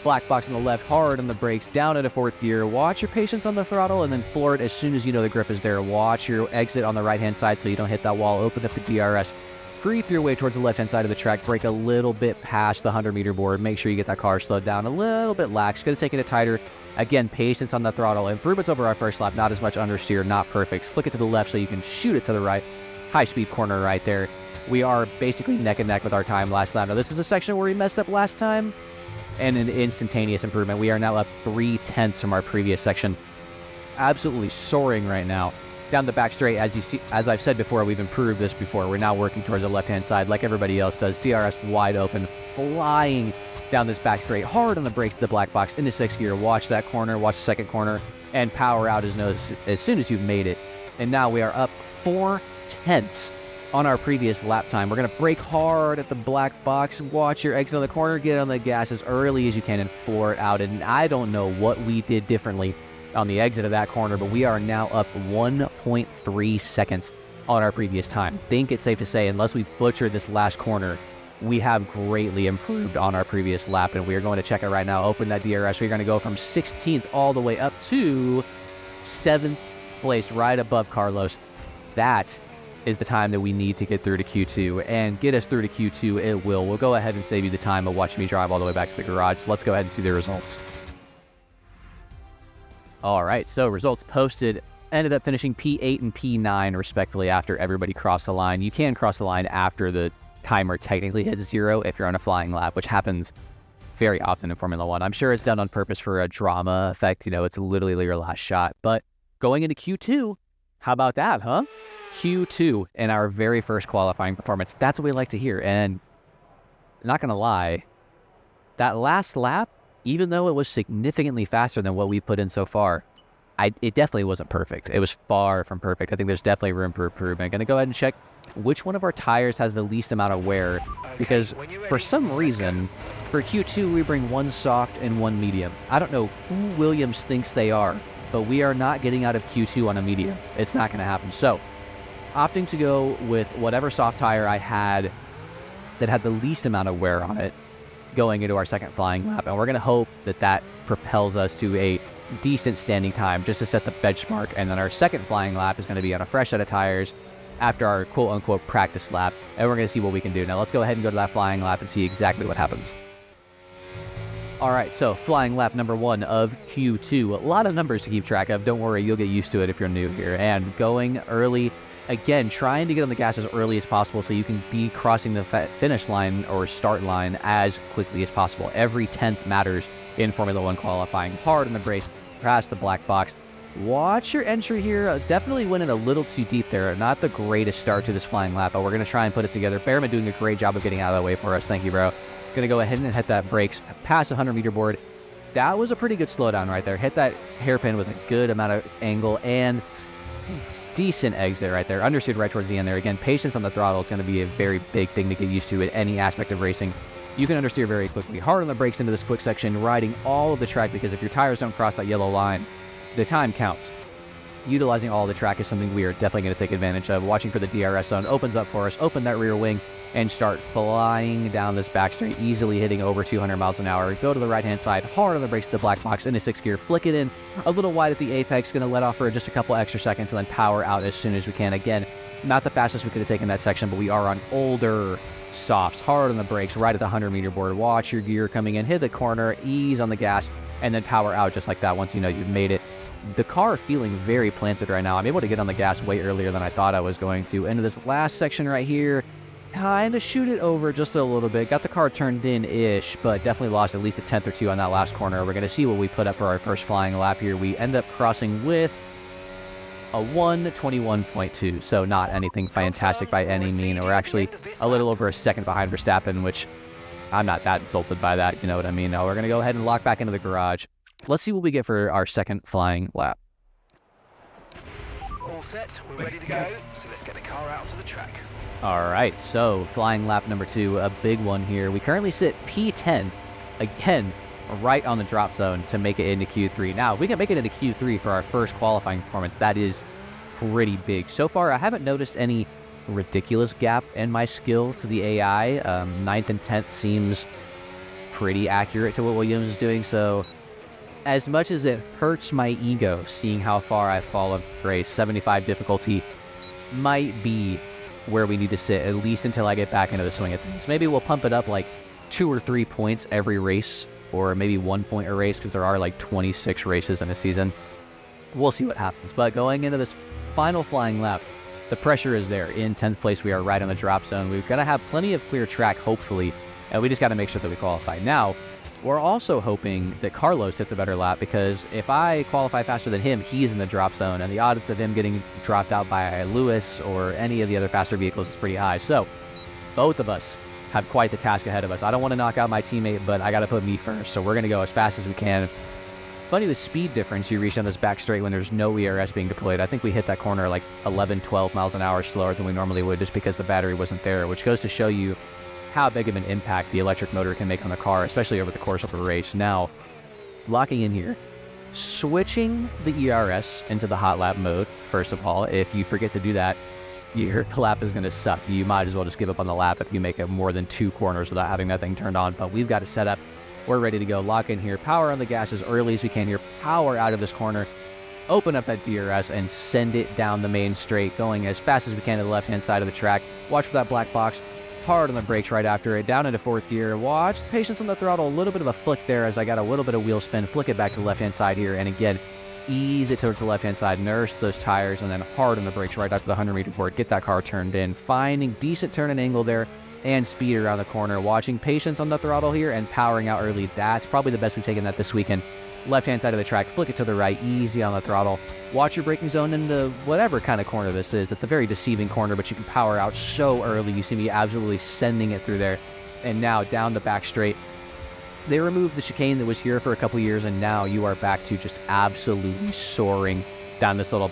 Black box on the left, hard on the brakes, down into 4th gear. Watch your patience on the throttle, and then floor it as soon as you know the grip is there. Watch your exit on the right-hand side so you don't hit that wall. Open up the DRS. Creep your way towards the left-hand side of the track. Brake a little bit past the 100-meter board. Make sure you get that car slowed down a little bit lax. Going to take it tighter. Again, patience on the throttle. Improvements over our first lap. Not as much understeer. Not perfect. Flick it to the left so you can shoot it to the right. High-speed corner right there. We are basically neck and neck with our time last time. Now, this is a section where we messed up last time, and an instantaneous improvement. We are now up 3/10 from our previous section. Absolutely soaring right now. Down the back straight, as you see, as I've said before, we've improved this before. We're now working towards the left-hand side like everybody else does. DRS wide open, flying down this back straight, hard on the brakes to the black box, into 6th gear. Watch that corner, watch the second corner, and power out as soon as you've made it. And now we are up 4/10 on our previous lap time. We're going to brake hard at the black box. Watch your exit on the corner. Get on the gas as early as you can and floor it out. And I don't know what we did differently on the exit of that corner, but we are now up 1.3 seconds on our previous time. I think it's safe to say, unless we butcher this last corner, we have greatly improved on our previous lap, and we are going to check it right now. Open that DRS. We're going to go from 16th all the way up to 7th place, right above Carlos. That is the time that we need to get through to Q2, and get us through to Q2 it will. We'll go ahead and save you the time of watching me drive all the way back to the garage. Let's go ahead and see the results. All right, so results posted. Ended up finishing P8 and P9 respectively after everybody crossed the line. You can cross the line after the timer technically hits 0 if you're on a flying lap, which happens very often in Formula One. I'm sure it's done on purpose for a drama effect. You know, it's literally your last shot. But going into Q2, how about that, huh? Q2 in our very first qualifying performance. That's what we like to hear. And not going to lie, that last lap, even though it was significantly faster than what we've put in so far, it definitely wasn't perfect. It was far from perfect. I think there's definitely room for improvement. Going to go ahead and check which one of our tires has the least amount of wear, because for some reason, for Q2, we bring one soft and one medium. I don't know who Williams thinks they are, but we are not getting out of Q2 on a medium. It's not going to happen. So, opting to go with whatever soft tire I had that had the least amount of wear on it going into our second flying lap. And we're going to hope that that propels us to a decent standing time just to set the benchmark. And then our second flying lap is going to be on a fresh set of tires after our quote-unquote practice lap. And we're going to see what we can do. Now, let's go ahead and go to that flying lap and see exactly what happens. All right, so flying lap number 1 of Q2. A lot of numbers to keep track of. Don't worry, you'll get used to it if you're new here. And going early, again, trying to get on the gas as early as possible so you can be crossing the finish line or start line as quickly as possible. Every 10th matters in Formula One qualifying. Hard on the brakes, past the black box. Watch your entry here. Definitely went in a little too deep there. Not the greatest start to this flying lap, but we're going to try and put it together. Behrman doing a great job of getting out of the way for us. Thank you, bro. Going to go ahead and hit that brakes past the 100-meter board. That was a pretty good slowdown right there. Hit that hairpin with a good amount of angle and decent exit right there. Understeered right towards the end there. Again, patience on the throttle is going to be a very big thing to get used to in any aspect of racing. You can understeer very quickly. Hard on the brakes into this quick section, riding all of the track, because if your tires don't cross that yellow line, the time counts. Utilizing all the track is something we are definitely going to take advantage of. Watching for the DRS zone opens up for us. Open that rear wing and start flying down this back straight, easily hitting over 200 miles an hour. Go to the right-hand side, hard on the brakes to the black box into 6th gear. Flick it in a little wide at the apex. Going to let off for just a couple extra seconds and then power out as soon as we can. Again, not the fastest we could have taken that section, but we are on older softs. Hard on the brakes, right at the 100-meter board. Watch your gear coming in, hit the corner, ease on the gas, and then power out just like that once you know you've made it. The car feeling very planted right now. I'm able to get on the gas way earlier than I thought I was going to. Into this last section right here, kind of shoot it over just a little bit. Got the car turned in-ish, but definitely lost at least a 10th or 2 on that last corner. We're going to see what we put up for our first flying lap here. We end up crossing with a 1:21.2, so not anything fantastic by any mean. We're actually a little over a second behind Verstappen, which I'm not that insulted by that, you know what I mean? Now we're going to go ahead and lock back into the garage. Let's see what we get for our second flying lap. All set, we're ready to go, so let's get the car out to the track. All right, so flying lap number 2, a big one here. We currently sit P10, again, right on the drop zone to make it into Q3. Now, if we can make it into Q3 for our first qualifying performance, that is pretty big. So far, I haven't noticed any ridiculous gap in my skill to the AI. 9th and 10th seems pretty accurate to what Williams is doing, so as much as it hurts my ego seeing how far I've fallen for race, 75 difficulty might be where we need to sit, at least until I get back into the swing of things. Maybe we'll pump it up like 2 or 3 points every race, or maybe 1 point a race, because there are like 26 races in a season. We'll see what happens. But going into this final flying lap, the pressure is there. In 10th place, we are right on the drop zone. We're going to have plenty of clear track, hopefully, and we just got to make sure that we qualify. Now, we're also hoping that Carlos hits a better lap, because if I qualify faster than him, he's in the drop zone, and the odds of him getting dropped out by Lewis or any of the other faster vehicles is pretty high. So both of us have quite the task ahead of us. I don't want to knock out my teammate, but I got to put me first, so we're going to go as fast as we can. Funny the speed difference you reach on this back straight when there's no ERS being deployed. I think we hit that corner like 11, 12 miles an hour slower than we normally would, just because the battery wasn't there, which goes to show you how big of an impact the electric motor can make on the car, especially over the course of a race. Now, locking in here, switching the ERS into the hot lap mode, first of all. If you forget to do that, your lap is going to suck. You might as well just give up on the lap if you make it more than 2 corners without having that thing turned on. But we've got it set up. We're ready to go. Lock in here. Power on the gas as early as we can here. Power out of this corner. open up that DRS and send it down the main straight, going as fast as we can to the left-hand side of the track. Watch for that black box. Hard on the brakes right after it, down into 4th gear. Watch the patience on the throttle, a little bit of a flick there as I got a little bit of wheel spin. Flick it back to the left-hand side here, and again, ease it towards the left-hand side, nurse those tires, and then hard on the brakes right after the 100-meter board. Get that car turned in, finding decent turn and angle there, and speed around the corner. Watching patience on the throttle here and powering out early. That's probably the best we've taken that this weekend. Left-hand side of the track, flick it to the right, easy on the throttle. Watch your braking zone into whatever kind of corner this is. It's a very deceiving corner, but you can power out so early. You see me absolutely sending it through there. And now down the back straight. They removed the chicane that was here for a couple years, and now you are back to just absolutely soaring down this little,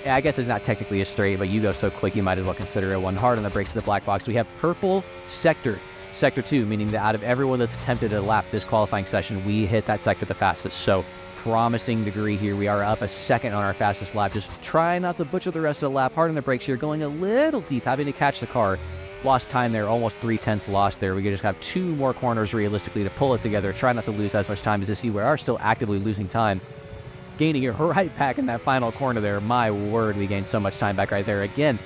I guess it's not technically a straight, but you go so quick you might as well consider it one. Hard on the brakes of the black box. We have purple sector. Sector 2, meaning that out of everyone that's attempted a lap this qualifying session, we hit that sector the fastest. So promising degree here. We are up a second on our fastest lap. Just try not to butcher the rest of the lap. Hard on the brakes here, going a little deep, having to catch the car. Lost time there, almost 3/10 lost there. We just have 2 more corners realistically to pull it together. Try not to lose as much time as this. We are still actively losing time. Gaining it right back in that final corner there. My word, we gained so much time back right there. Again,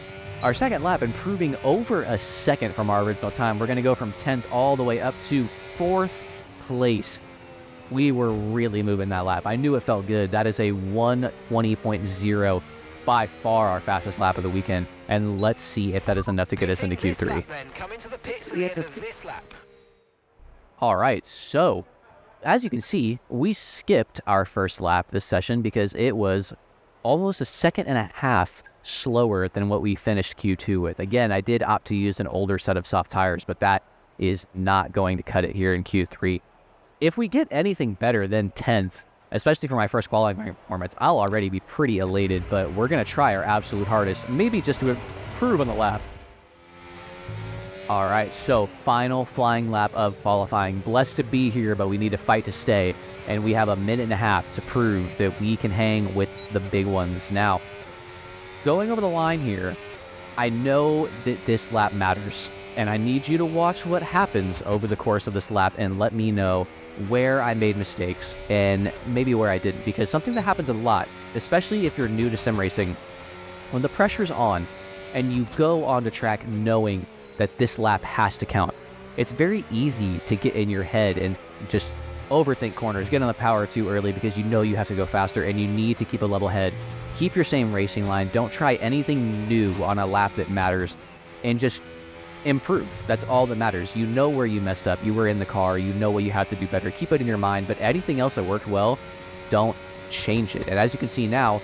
our second lap improving over a second from our original time. We're going to go from 10th all the way up to 4th place. We were really moving that lap. I knew it felt good. That is a 1:20.0, by far our fastest lap of the weekend. And let's see if that is enough to get us into Q3. Come into the pits at the end of this lap. All right, so as you can see, we skipped our first lap this session because it was almost a second and a half slower than what we finished Q2 with. Again, I did opt to use an older set of soft tires, but that is not going to cut it here in Q3. If we get anything better than 10th, especially for my first qualifying performance, I'll already be pretty elated, but we're going to try our absolute hardest, maybe just to improve on the lap. All right, so final flying lap of qualifying. Blessed to be here, but we need to fight to stay, and we have a minute and a half to prove that we can hang with the big ones. Now, going over the line here, I know that this lap matters, and I need you to watch what happens over the course of this lap and let me know where I made mistakes and maybe where I didn't, because something that happens a lot, especially if you're new to sim racing, when the pressure's on and you go on the track knowing that this lap has to count, it's very easy to get in your head and just overthink corners, get on the power too early because you know you have to go faster and you need to keep a level head. Keep your same racing line. Don't try anything new on a lap that matters, and just improve. That's all that matters. You know where you messed up. You were in the car. You know what you have to do better. Keep it in your mind, but anything else that worked well, don't change it. And as you can see now,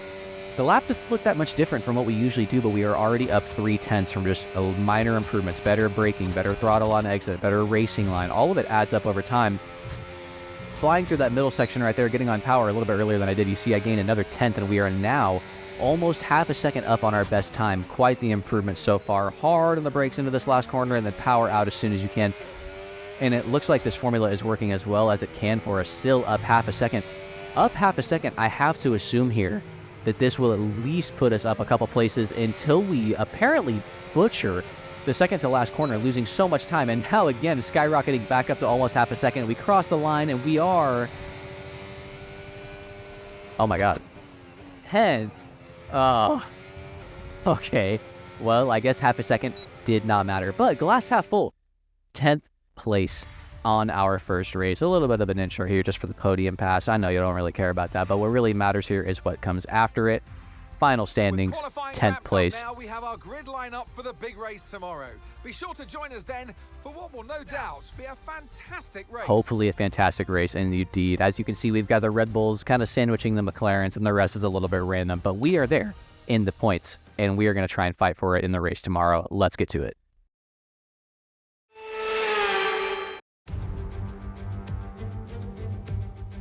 the lap doesn't look that much different from what we usually do, but we are already up 3/10 from just minor improvements, better braking, better throttle on exit, better racing line. All of it adds up over time. Flying through that middle section right there, getting on power a little bit earlier than I did, you see I gained another 10th, and we are now almost half a second up on our best time. Quite the improvement so far. Hard on the brakes into this last corner and then power out as soon as you can. And it looks like this formula is working as well as it can for us. Still up half a second. Up half a second, I have to assume here that this will at least put us up a couple places until we apparently butcher the second to last corner, losing so much time. And now again, skyrocketing back up to almost half a second. We cross the line and we are, oh my God, 10. Oh, okay. Well, I guess half a second did not matter, but glass half full. 10th place on our first race. A little bit of an intro here just for the podium pass. I know you don't really care about that, but what really matters here is what comes after it. Final standings, 10th place. Now we have our grid lineup for the big race tomorrow. Be sure to join us then for what will no doubt be a fantastic race. Hopefully a fantastic race indeed. As you can see, we've got the Red Bulls kind of sandwiching the McLarens, and the rest is a little bit random, but we are there in the points, and we are going to try and fight for it in the race tomorrow. Let's get to it.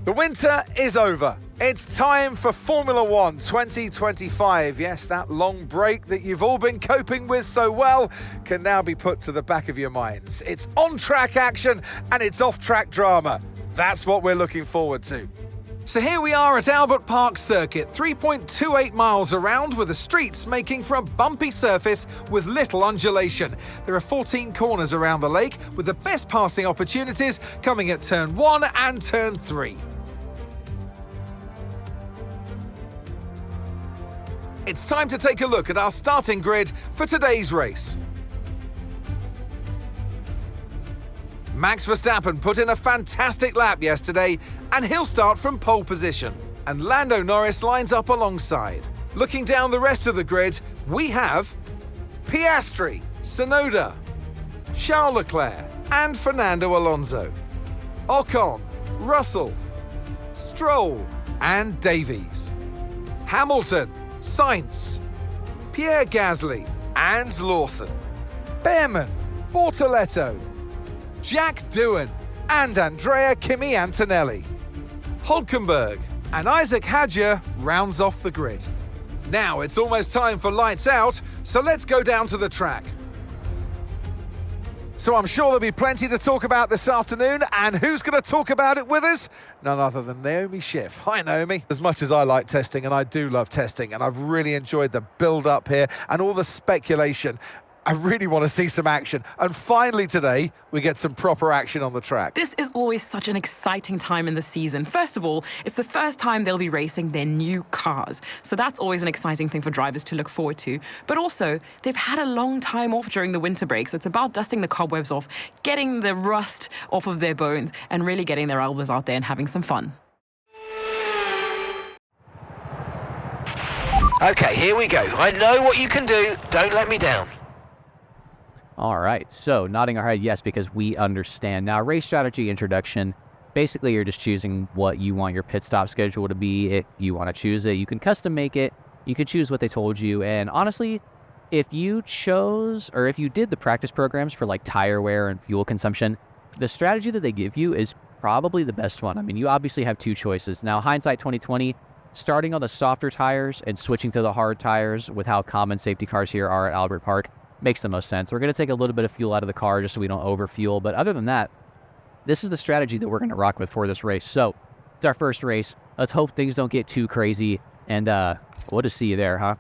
The winter is over. It's time for Formula 1 2025. Yes, that long break that you've all been coping with so well can now be put to the back of your minds. It's on-track action and it's off-track drama. That's what we're looking forward to. So here we are at Albert Park Circuit, 3.28 miles around, with the streets making for a bumpy surface with little undulation. There are 14 corners around the lake, with the best passing opportunities coming at turn 1 and turn 3. it's time to take a look at our starting grid for today's race. Max Verstappen put in a fantastic lap yesterday, and he'll start from pole position. And Lando Norris lines up alongside. Looking down the rest of the grid, we have Piastri, Tsunoda, Charles Leclerc, and Fernando Alonso. Ocon, Russell, Stroll, and Davies. Hamilton, Sainz, Pierre Gasly, and Lawson. Behrman, Bortoletto, Jack Doohan, and Andrea Kimi Antonelli. Hulkenberg and Isaac Hadjar rounds off the grid. Now it's almost time for lights out, so let's go down to the track. So I'm sure there'll be plenty to talk about this afternoon, and who's going to talk about it with us? None other than Naomi Schiff. Hi, Naomi. As much as I like testing, and I do love testing, and I've really enjoyed the build-up here and all the speculation, I really want to see some action. And finally today, we get some proper action on the track. This is always such an exciting time in the season. First of all, it's the first time they'll be racing their new cars. So that's always an exciting thing for drivers to look forward to. But also, they've had a long time off during the winter break. So it's about dusting the cobwebs off, getting the rust off of their bones, and really getting their elbows out there and having some fun. Okay, here we go. I know what you can do. Don't let me down. All right, so nodding our head yes because we understand. Now, race strategy introduction. Basically, you're just choosing what you want your pit stop schedule to be. If you want to choose it, you can custom make it. You can choose what they told you. And honestly, if you chose or if you did the practice programs for like tire wear and fuel consumption, the strategy that they give you is probably the best one. I mean, you obviously have two choices. Now, hindsight 2020, starting on the softer tires and switching to the hard tires with how common safety cars here are at Albert Park makes the most sense. We're going to take a little bit of fuel out of the car just so we don't overfuel. But other than that, this is the strategy that we're going to rock with for this race. So it's our first race. Let's hope things don't get too crazy. And we'll just see you there, huh?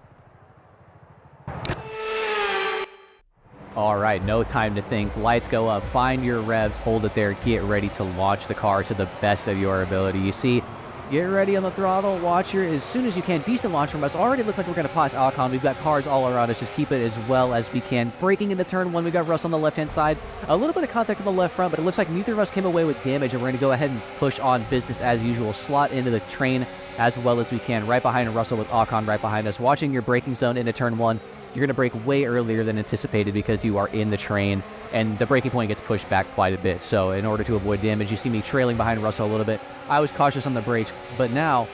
All right, no time to think. Lights go up. Find your revs. Hold it there. Get ready to launch the car to the best of your ability. You see, get ready on the throttle. Watch here as soon as you can. Decent launch from us. Already look like we're going to pass Ocon. We've got cars all around us. Just keep it as well as we can. Braking into turn one. We got Russ on the left-hand side. A little bit of contact on the left front, but it looks like neither of us came away with damage, and we're going to go ahead and push on business as usual. Slot into the train as well as we can. Right behind Russell with Ocon right behind us. Watching your braking zone into turn one. You're going to brake way earlier than anticipated because you are in the train, and the braking point gets pushed back quite a bit. So in order to avoid damage, you see me trailing behind Russell a little bit. I was cautious on the brakes, but now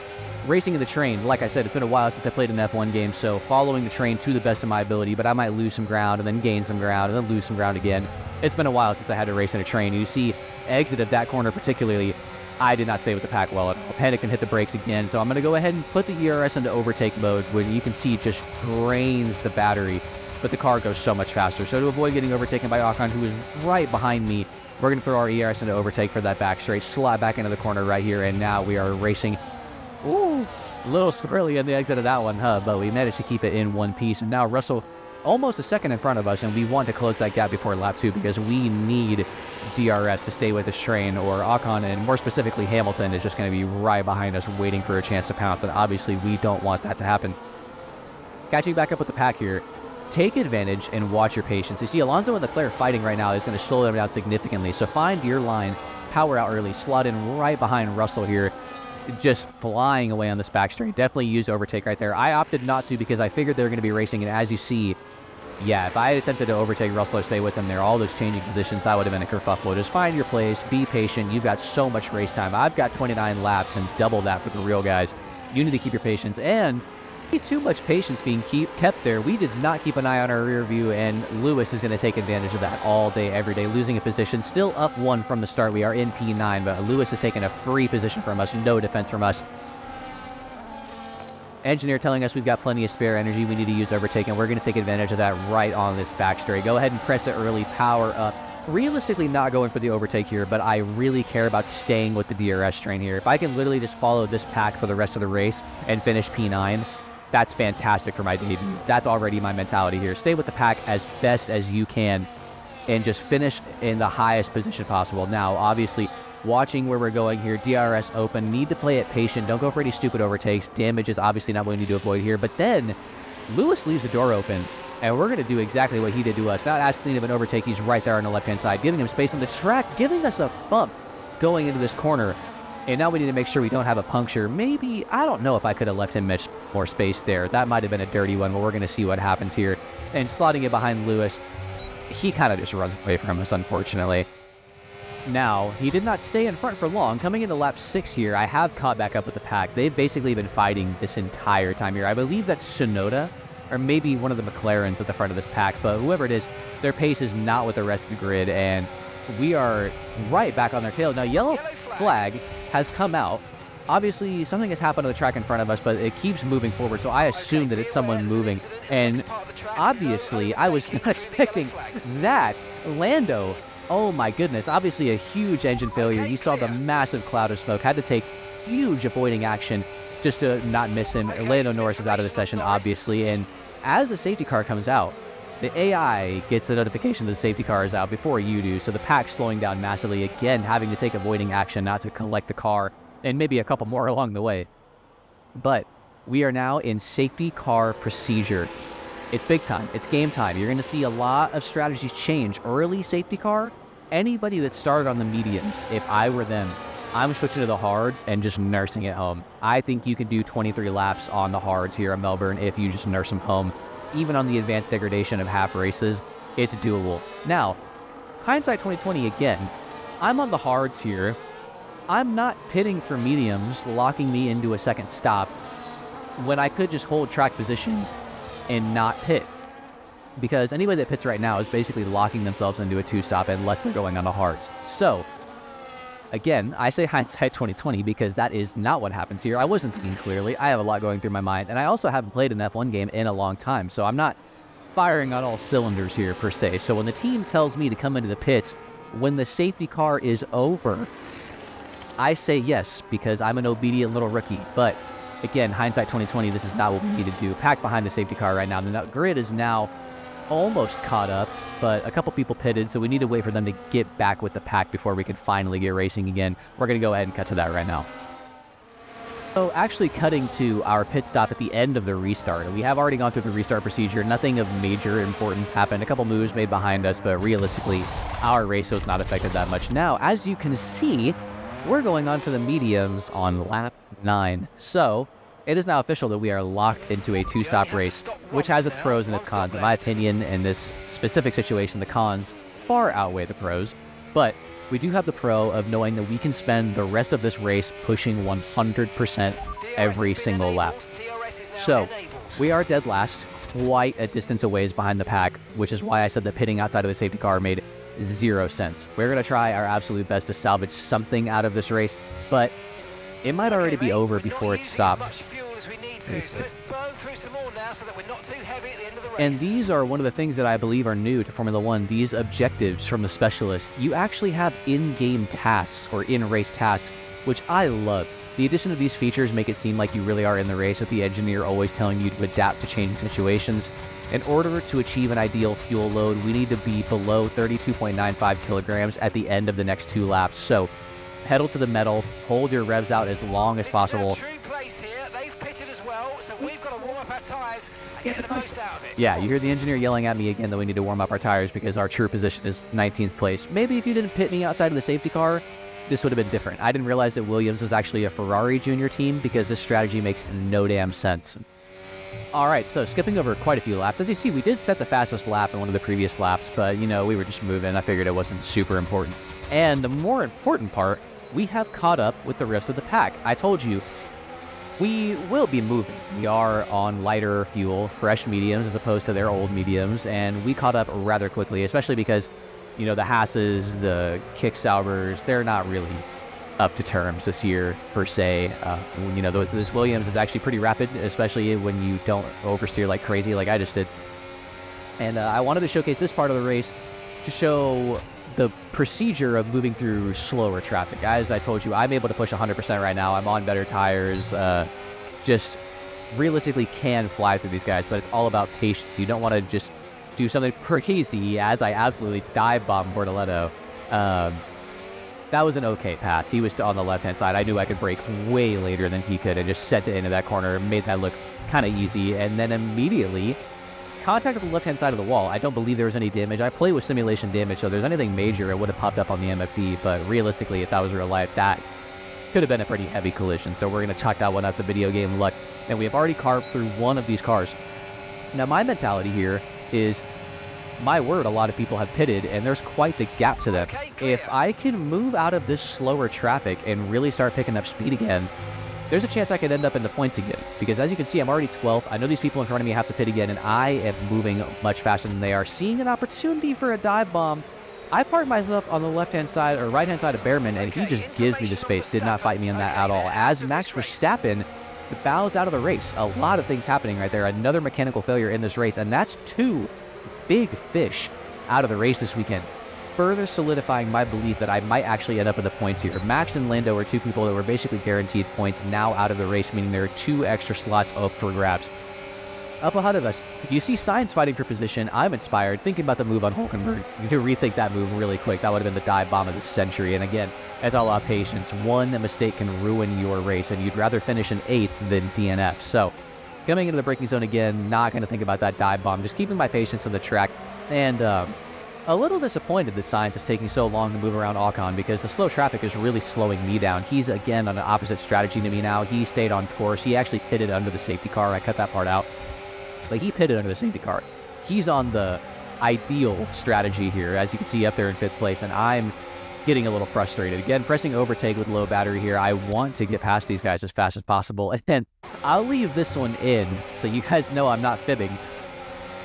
racing in the train, like I said, it's been a while since I played an F1 game, so following the train to the best of my ability, but I might lose some ground and then gain some ground and then lose some ground again. It's been a while since I had to race in a train. You see, exit of that corner particularly, I did not stay with the pack well at all. Panic and hit the brakes again, so I'm going to go ahead and put the ERS into overtake mode, where you can see it just drains the battery, but the car goes so much faster. So to avoid getting overtaken by Ocon, who is right behind me, we're going to throw our ERS into overtake for that back straight, slide back into the corner right here, and now we are racing. Ooh, a little squirrely on the exit of that one, huh? But we managed to keep it in one piece, and now Russell almost a second in front of us, and we want to close that gap before lap 2 because we need DRS to stay with this train, or Ocon, and more specifically Hamilton, is just going to be right behind us waiting for a chance to pounce, and obviously we don't want that to happen. Catching back up with the pack here, take advantage and watch your patience. You see Alonso and Leclerc fighting right now is going to slow them down significantly, so find your line, power out early, slot in right behind Russell here, just flying away on this back straight. Definitely use overtake right there. I opted not to because I figured they were going to be racing, and as you see, yeah, if I had attempted to overtake Russell or stay with them there, all those changing positions, that would have been a kerfuffle. Just find your place, be patient. You've got so much race time. I've got 29 laps and double that for the real guys. You need to keep your patience, and too much patience being kept there. We did not keep an eye on our rear view, and Lewis is going to take advantage of that all day, every day, losing a position. Still up 1 from the start. We are in P9, but Lewis has taken a free position from us, no defense from us. Engineer telling us we've got plenty of spare energy. We need to use overtake, and we're going to take advantage of that right on this back straight. Go ahead and press it early, power up. Realistically not going for the overtake here, but I really care about staying with the DRS train here. If I can literally just follow this pack for the rest of the race and finish P9, that's fantastic for my debut. That's already my mentality here. Stay with the pack as best as you can and just finish in the highest position possible. Now, obviously, watching where we're going here, DRS open, need to play it patient. Don't go for any stupid overtakes. Damage is obviously not what we need to avoid here, but then Lewis leaves the door open, and we're going to do exactly what he did to us. Not as clean of an overtake. He's right there on the left-hand side, giving him space on the track, giving us a bump going into this corner. And now we need to make sure we don't have a puncture. Maybe, I don't know if I could have left him much more space there. That might have been a dirty one, but we're going to see what happens here. And slotting it behind Lewis, he kind of just runs away from us, unfortunately. Now, he did not stay in front for long. Coming into lap 6 here, I have caught back up with the pack. They've basically been fighting this entire time here. I believe that's Sonoda, or maybe one of the McLarens at the front of this pack, but whoever it is, their pace is not with the rest of the grid, and we are right back on their tail. Now, yellow flag has come out. Obviously, something has happened on the track in front of us, but it keeps moving forward, so I assume that it's someone moving. And obviously, I was not expecting that. Lando, oh my goodness, obviously a huge engine failure. You saw the massive cloud of smoke. Had to take huge avoiding action just to not miss him. Lando Norris is out of the session, obviously, and as the safety car comes out, the AI gets the notification that the safety car is out before you do, so the pack's slowing down massively, again having to take avoiding action not to collect the car, and maybe a couple more along the way. But we are now in safety car procedure. It's big time. It's game time. You're going to see a lot of strategies change. Early safety car, anybody that started on the mediums, if I were them, I'm switching to the hards and just nursing it home. I think you can do 23 laps on the hards here in Melbourne if you just nurse them home. Even on the advanced degradation of half races, it's doable. Now, hindsight 2020 again, I'm on the hards here. I'm not pitting for mediums, locking me into a second stop when I could just hold track position and not pit. Because anybody that pits right now is basically locking themselves into a 2-stop unless they're going on the hards. So, again, I say hindsight 2020 because that is not what happens here. I wasn't thinking clearly. I have a lot going through my mind, and I also haven't played an F1 game in a long time, so I'm not firing on all cylinders here per se. So when the team tells me to come into the pits when the safety car is over, I say yes because I'm an obedient little rookie. But again, hindsight 2020, this is not what we need to do. Pack behind the safety car right now. The grid is now almost caught up, but a couple people pitted, so we need to wait for them to get back with the pack before we can finally get racing again. We're going to go ahead and cut to that right now. So actually cutting to our pit stop at the end of the restart. We have already gone through the restart procedure. Nothing of major importance happened. A couple moves made behind us, but realistically, our race was not affected that much. Now, as you can see, we're going on to the mediums on lap 9. So it is now official that we are locked into a 2-stop race, which has its pros and its cons. In my opinion, in this specific situation, the cons far outweigh the pros, but we do have the pro of knowing that we can spend the rest of this race pushing 100% every single lap. So we are dead last, quite a distance away behind the pack, which is why I said that pitting outside of the safety car made 0 sense. We're going to try our absolute best to salvage something out of this race, but it might already be over before it stopped. And these are one of the things that I believe are new to Formula One, these objectives from the specialists. You actually have in-game tasks or in-race tasks, which I love. The addition of these features make it seem like you really are in the race, with the engineer always telling you to adapt to changing situations. In order to achieve an ideal fuel load, we need to be below 32.95 kilograms at the end of the next 2 laps. So pedal to the metal, hold your revs out as long as possible. Yeah, you hear the engineer yelling at me again that we need to warm up our tires because our true position is 19th place. Maybe if you didn't pit me outside of the safety car, this would have been different. I didn't realize that Williams was actually a Ferrari junior team because this strategy makes no damn sense. Alright, so skipping over quite a few laps. As you see, we did set the fastest lap in one of the previous laps, but, you know, we were just moving. I figured it wasn't super important. And the more important part, we have caught up with the rest of the pack. I told you, we will be moving. We are on lighter fuel, fresh mediums as opposed to their old mediums, and we caught up rather quickly, especially because, you know, the Haas's, the Kicksaubers, they're not really up to terms this year, per se. You know, this Williams is actually pretty rapid, especially when you don't oversteer like crazy like I just did. And I wanted to showcase this part of the race to show the procedure of moving through slower traffic. As I told you, I'm able to push 100% right now. I'm on better tires. Just realistically can fly through these guys, but it's all about patience. You don't want to just do something crazy, as I absolutely dive bomb Bortoletto. That was an okay pass. He was still on the left-hand side. I knew I could brake way later than he could and just sent it into that corner and made that look kind of easy. And then immediately contacted the left-hand side of the wall. I don't believe there was any damage. I play with simulation damage, so if there's anything major, it would have popped up on the MFD. But realistically, if that was real life, that could have been a pretty heavy collision. So we're going to chalk that one up to video game luck. And we have already carved through one of these cars. Now, my mentality here is, my word, a lot of people have pitted, and there's quite the gap to them. If I can move out of this slower traffic and really start picking up speed again, there's a chance I could end up in the points again. Because as you can see, I'm already 12th. I know these people in front of me have to pit again, and I am moving much faster than they are. Seeing an opportunity for a dive bomb, I parked myself on the left-hand side or right-hand side of Behrman, and he just gives me the space. Did not fight me on that at all. As Max Verstappen bows out of the race. A lot of things happening right there. Another mechanical failure in this race, and that's 2 big fish out of the race this weekend, further solidifying my belief that I might actually end up in the points here. Max and Lando are 2 people that were basically guaranteed points now out of the race, meaning there are 2 extra slots up for grabs. Up ahead of us, you see Sainz fighting for position. I'm inspired, thinking about the move on Hülkenberg. You do rethink that move really quick. That would have been the dive bomb of the century. And again, it's all about patience. One mistake can ruin your race, and you'd rather finish in 8th than DNF. So, coming into the braking zone again, not going to think about that dive bomb, just keeping my patience on the track. And a little disappointed that Sainz is taking so long to move around Ocon, because the slow traffic is really slowing me down. He's, again, on an opposite strategy to me now. He stayed on course. He actually pitted under the safety car. I cut that part out. But he pitted under the safety car. He's on the ideal strategy here, as you can see up there in 5th place, and I'm getting a little frustrated. Again, pressing overtake with low battery here. I want to get past these guys as fast as possible. And then I'll leave this one in so you guys know I'm not fibbing.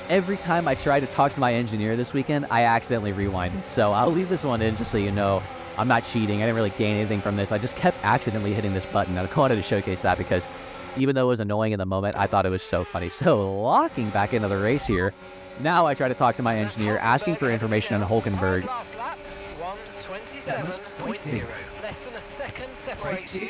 Every time I try to talk to my engineer this weekend, I accidentally rewinded. So I'll leave this one in just so you know I'm not cheating. I didn't really gain anything from this. I just kept accidentally hitting this button. I wanted to showcase that because even though it was annoying in the moment, I thought it was so funny. So locking back into the race here. Now I try to talk to my engineer, asking for information on Hülkenberg. 1:27.0. Less than a second separates you.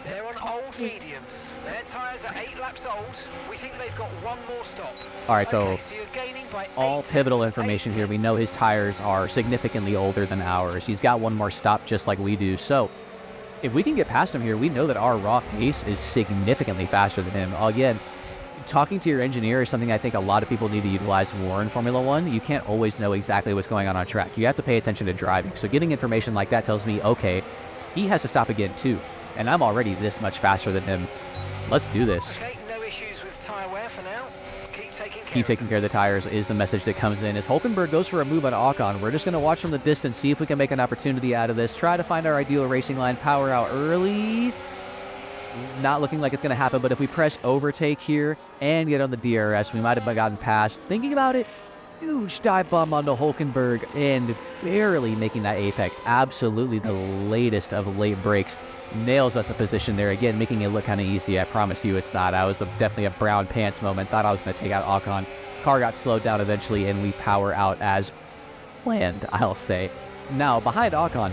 They're on old mediums. Their tyres are 8 laps old. We think they've got 1 more stop. All right, so you're gaining by all pivotal information here. We know his tires are significantly older than ours. He's got 1 more stop just like we do. So if we can get past him here, we know that our raw pace is significantly faster than him. Again, talking to your engineer is something I think a lot of people need to utilize more in Formula 1. You can't always know exactly what's going on track. You have to pay attention to driving. So getting information like that tells me, okay, he has to stop again too. And I'm already this much faster than him. Let's do this. Okay, no issues with tyre wear for now. Keep taking care of the tires is the message that comes in. As Hülkenberg goes for a move on Ocon, we're just going to watch from the distance, see if we can make an opportunity out of this. Try to find our ideal racing line, power out early. Not looking like it's going to happen, but if we press overtake here and get on the DRS, we might have gotten past. Thinking about it, huge dive bomb onto Hülkenberg and barely making that apex. Absolutely the latest of late breaks. Nails us a position there again, making it look kind of easy. I promise you it's not. I was definitely a brown pants moment. Thought I was going to take out Ocon. Car got slowed down eventually, and we power out as planned, I'll say. Now, behind Ocon,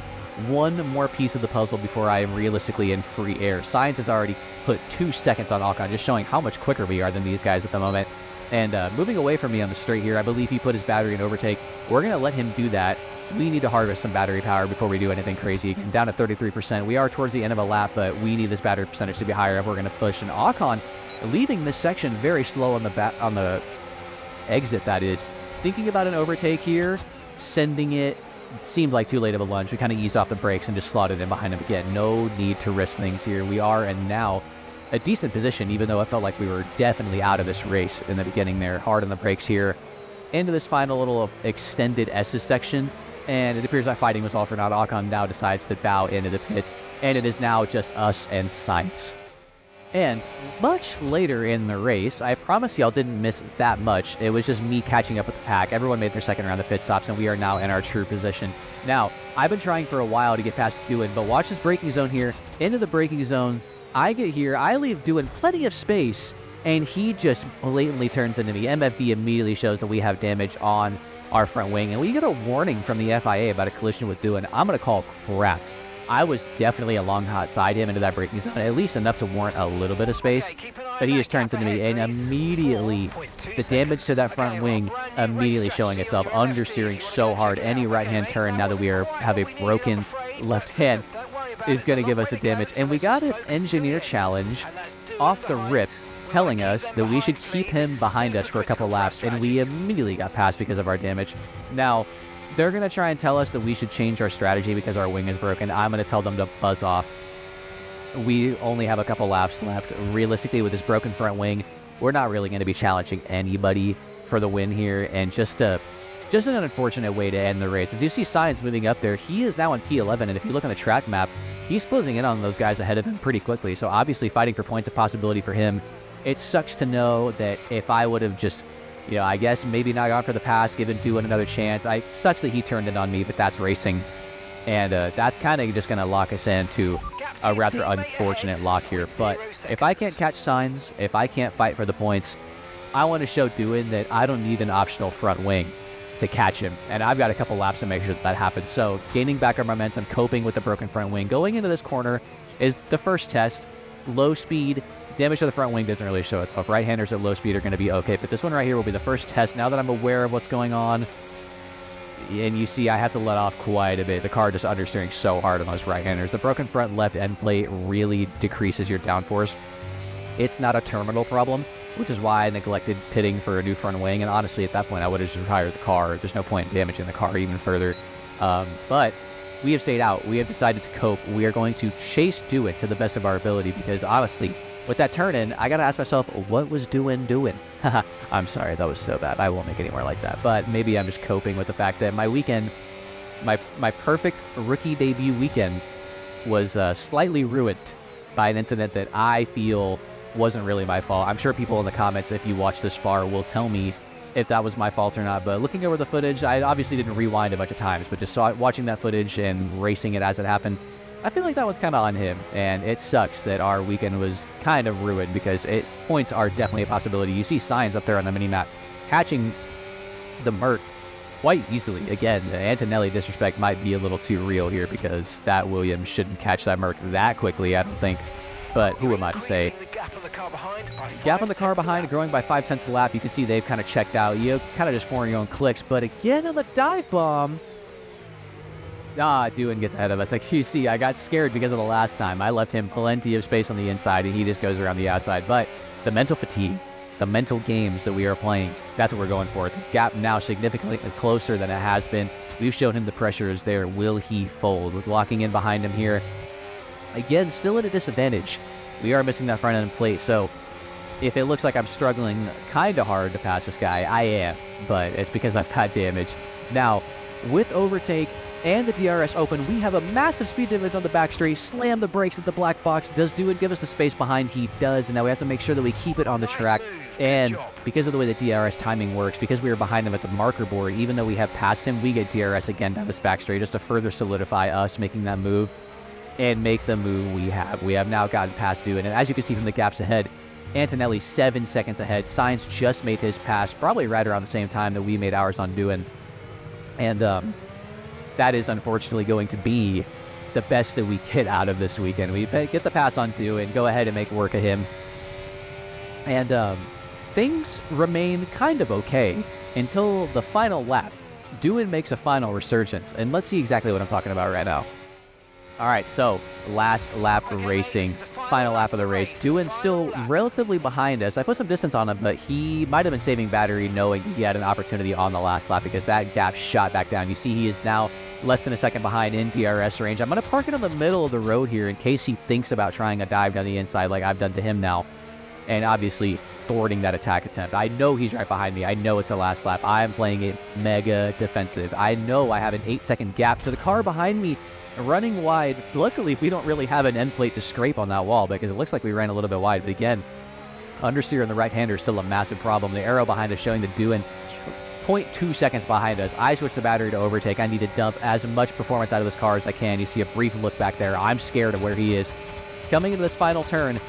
1 more piece of the puzzle before I am realistically in free air. Sainz has already put 2 seconds on Ocon, just showing how much quicker we are than these guys at the moment. And moving away from me on the straight here, I believe he put his battery in overtake. We're going to let him do that. We need to harvest some battery power before we do anything crazy. Down to 33%. We are towards the end of a lap, but we need this battery percentage to be higher if we're going to push. And Ocon leaving this section very slow on the exit, that is. Thinking about an overtake here, sending it. Seemed like too late of a lunge. We kind of eased off the brakes and just slotted in behind him again. No need to risk things here. We are, and now, a decent position, even though it felt like we were definitely out of this race in the beginning there. Hard on the brakes here. Into this final little extended S's section. And it appears that fighting was all for naught. Ocon now decides to bow into the pits. And it is now just us and Sainz. And much later in the race, I promise y'all didn't miss that much. It was just me catching up with the pack. Everyone made their second round of pit stops, and we are now in our true position. Now, I've been trying for a while to get past Doohan, but watch this braking zone here. Into the braking zone, I get here, I leave Doohan plenty of space, and he just blatantly turns into me. MFD immediately shows that we have damage on our front wing, and we get a warning from the FIA about a collision with Doohan. I'm going to call crap. I was definitely alongside him into that braking zone, at least enough to warrant a little bit of space, but he just turns into me, and immediately the damage to that front wing immediately showing itself. Understeering so hard, any right-hand turn now that we have a broken left hand is going to give us a damage. And we got an engineer challenge off the rip telling us that we should keep him behind us for a couple laps, and we immediately got passed because of our damage. Now, they're going to try and tell us that we should change our strategy because our wing is broken. I'm going to tell them to buzz off. We only have a couple laps left. Realistically, with this broken front wing, we're not really going to be challenging anybody for the win here, and just an unfortunate way to end the race. As you see Sainz moving up there, he is now on P11, and if you look on the track map, he's closing in on those guys ahead of him pretty quickly. So obviously fighting for points a possibility for him. It sucks to know that if I would have just, I guess maybe not gone for the pass, given Doohan another chance. It sucks that he turned it on me, but that's racing. And that's kind of just going to lock us into a rather unfortunate lock here. But if I can't catch Sainz, if I can't fight for the points, I want to show Doohan that I don't need an optional front wing to catch him. And I've got a couple laps to make sure that happens. So gaining back our momentum, coping with the broken front wing. Going into this corner is the first test. Low speed. Damage to the front wing doesn't really show itself. Right-handers at low speed are going to be okay, but this one right here will be the first test. Now that I'm aware of what's going on, and you see I have to let off quite a bit. The car just understeering so hard on those right-handers. The broken front left end plate really decreases your downforce. It's not a terminal problem, which is why I neglected pitting for a new front wing, and honestly, at that point, I would have just retired the car. There's no point in damaging the car even further. But we have stayed out. We have decided to cope. We are going to chase Doohan to the best of our ability because, honestly, with that turn-in, I got to ask myself, what was Doohan doing? Haha, I'm sorry, that was so bad. I won't make any more like that. But maybe I'm just coping with the fact that my weekend, my perfect rookie debut weekend was slightly ruined by an incident that I feel wasn't really my fault. I'm sure people in the comments, if you watch this far, will tell me if that was my fault or not. But looking over the footage, I obviously didn't rewind a bunch of times, but just watching that footage and racing it as it happened, I feel like that one's kind of on him, and it sucks that our weekend was kind of ruined because points are definitely a possibility. You see Sainz up there on the mini-map catching the Merc quite easily. Again, the Antonelli disrespect might be a little too real here because that Williams shouldn't catch that Merc that quickly, I don't think. But who am I to say? Gap on the car behind, growing by 5/10 of the lap. You can see they've kind of checked out. You kind of just forming your own clicks, but again on the dive bomb, Doohan gets ahead of us. Like you see, I got scared because of the last time. I left him plenty of space on the inside, and he just goes around the outside. But the mental fatigue, the mental games that we are playing, that's what we're going for. The gap now significantly closer than it has been. We've shown him the pressure is there. Will he fold? We're locking in behind him here. Again, still at a disadvantage. We are missing that front end plate, so if it looks like I'm struggling kind of hard to pass this guy, I am, but it's because I've got damage. Now, with overtake and the DRS open, we have a massive speed difference on the back straight. Slam the brakes at the black box. Does Doohan give us the space behind? He does, and now we have to make sure that we keep it on the track. And because of the way the DRS timing works, because we were behind him at the marker board, even though we have passed him, we get DRS again down this back straight just to further solidify us making that move and make the move we have. We have now gotten past Doohan, and as you can see from the gaps ahead, Antonelli 7 seconds ahead. Sainz just made his pass, probably right around the same time that we made ours on Doohan. And that is unfortunately going to be the best that we get out of this weekend. We get the pass on Doohan, go ahead and make work of him. And things remain kind of okay until the final lap. Doohan makes a final resurgence, and let's see exactly what I'm talking about right now. All right, so last lap racing, final lap of the race. Doohan's still relatively behind us. I put some distance on him, but he might have been saving battery knowing he had an opportunity on the last lap because that gap shot back down. You see he is now less than a second behind in DRS range. I'm going to park it in the middle of the road here in case he thinks about trying a dive down the inside like I've done to him now. And obviously thwarting that attack attempt. I know he's right behind me. I know it's the last lap. I am playing it mega defensive. I know I have an 8-second gap to the car behind me running wide. Luckily, we don't really have an end plate to scrape on that wall because it looks like we ran a little bit wide. But again, understeer on the right-hander is still a massive problem. The arrow behind us showing the Doohan 0.2 seconds behind us. I switched the battery to overtake. I need to dump as much performance out of this car as I can. You see a brief look back there. I'm scared of where he is. Coming into this final turn,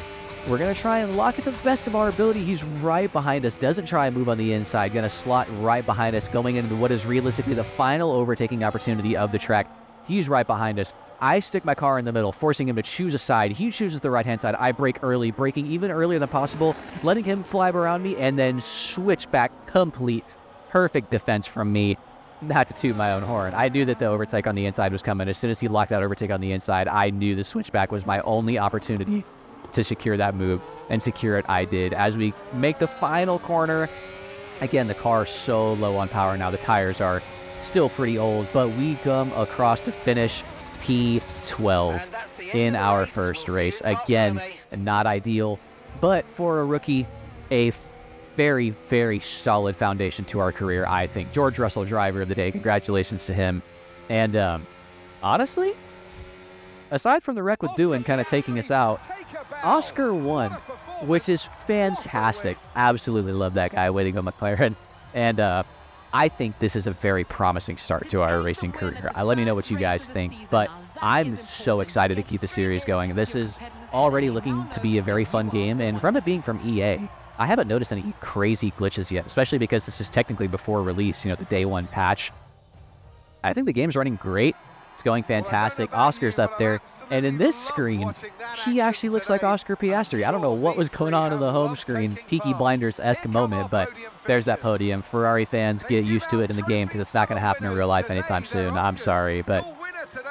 we're going to try and lock it to the best of our ability. He's right behind us. Doesn't try and move on the inside. Going to slot right behind us, going into what is realistically the final overtaking opportunity of the track. He's right behind us. I stick my car in the middle, forcing him to choose a side. He chooses the right-hand side. I brake early, braking even earlier than possible, letting him fly around me, and then switch back complete. Perfect defense from me. not to toot my own horn, I knew that the overtake on the inside was coming. As soon as he locked that overtake on the inside, I knew the switchback was my only opportunity to secure that move, and secure it I did. As we make the final corner, again, the car is so low on power now. The tires are still pretty old, but we come across to finish P12 in our first race. Again, not ideal, but for a rookie, a very, very solid foundation to our career, I think. George Russell, driver of the day. Congratulations to him. And honestly, aside from the wreck with Doohan kind of taking us out, Oscar won, which is fantastic. Absolutely love that guy. Way to go, McLaren. And I think this is a very promising start to our racing career. Let me know what you guys think, but I'm so excited to keep the series going. This is already looking to be a very fun game, and from it being from EA, I haven't noticed any crazy glitches yet, especially because this is technically before release, the day one patch. I think the game's running great. It's going fantastic. Oscar's up there, and in this screen, he actually looks like Oscar Piastri. I don't know what was going on in the home screen, Peaky Blinders-esque moment, but there's that podium. Ferrari fans, get used to it in the game because it's not going to happen in real life anytime soon. I'm sorry, but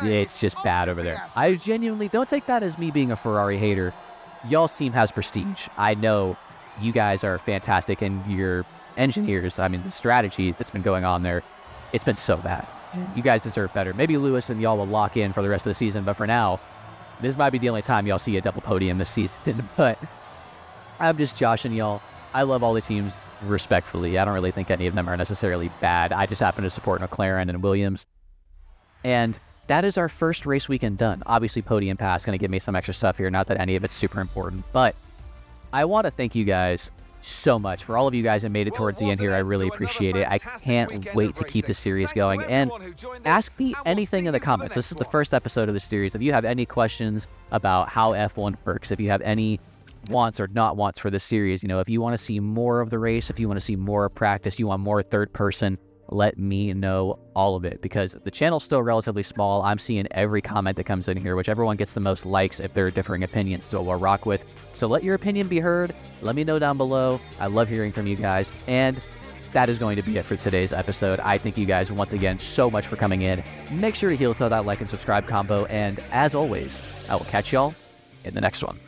it's just bad over there. I genuinely don't take that as me being a Ferrari hater. Y'all's team has prestige. I know you guys are fantastic, and your engineers, the strategy that's been going on there, it's been so bad. You guys deserve better. Maybe Lewis and y'all will lock in for the rest of the season, but for now, this might be the only time y'all see a double podium this season. But I'm just joshing y'all. I love all the teams respectfully. I don't really think any of them are necessarily bad. I just happen to support McLaren and Williams. And that is our first race weekend done. Obviously, Podium Pass going to give me some extra stuff here. Not that any of it's super important, but I want to thank you guys so much. For all of you guys that made it towards the end here, I really appreciate it. I can't wait to keep this series going. And ask me anything in the comments. This is the first episode of the series. If you have any questions about how F1 works, if you have any wants or not wants for this series, if you want to see more of the race, if you want to see more practice, you want more third person, let me know all of it, because the channel's still relatively small. I'm seeing every comment that comes in here. Whichever one gets the most likes, if there are differing opinions, still we'll rock with. So let your opinion be heard. Let me know down below. I love hearing from you guys. And that is going to be it for today's episode. I thank you guys once again so much for coming in. Make sure to throw that like and subscribe combo. And as always, I will catch y'all in the next one.